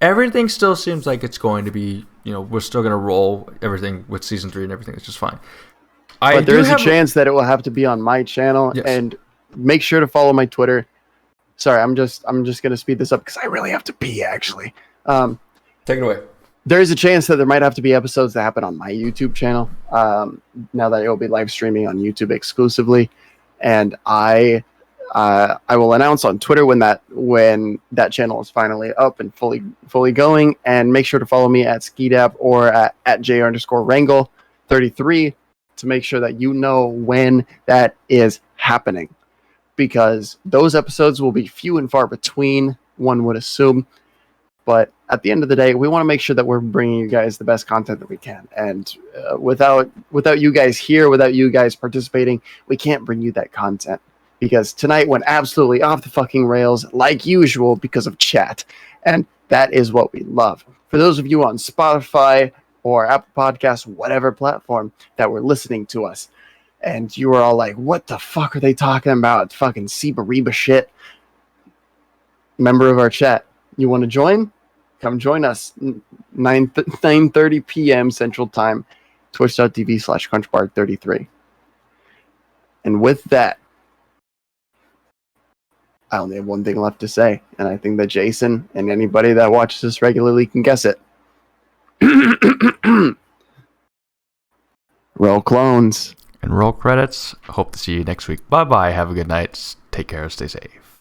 everything still seems like it's going to be, we're still going to roll everything with season 3 and everything. It's just fine. But there is a chance that it will have to be on my channel, yes. And make sure to follow my Twitter. Sorry, I'm just going to speed this up because I really have to pee, actually. Take it away. There is a chance that there might have to be episodes that happen on my YouTube channel, now that it will be live streaming on YouTube exclusively. And I I will announce on Twitter when that channel is finally up and fully going. And make sure to follow me at Skidap or at J_Wrangle33 to make sure that you know when that is happening. Because those episodes will be few and far between, one would assume. But at the end of the day, we want to make sure that we're bringing you guys the best content that we can. And without you guys here, without you guys participating, we can't bring you that content. Because tonight went absolutely off the fucking rails, like usual, because of chat. And that is what we love. For those of you on Spotify or Apple Podcasts, whatever platform that were listening to us, and you were all like, what the fuck are they talking about? Fucking Seba Reba shit. Member of our chat, you want to join? Come join us. 9:30 p.m. Central Time. Twitch.tv/crunchbar33. And with that, I only have one thing left to say. And I think that Jason and anybody that watches this regularly can guess it. Roll clones. And roll credits. Hope to see you next week. Bye-bye. Have a good night. Take care. Stay safe.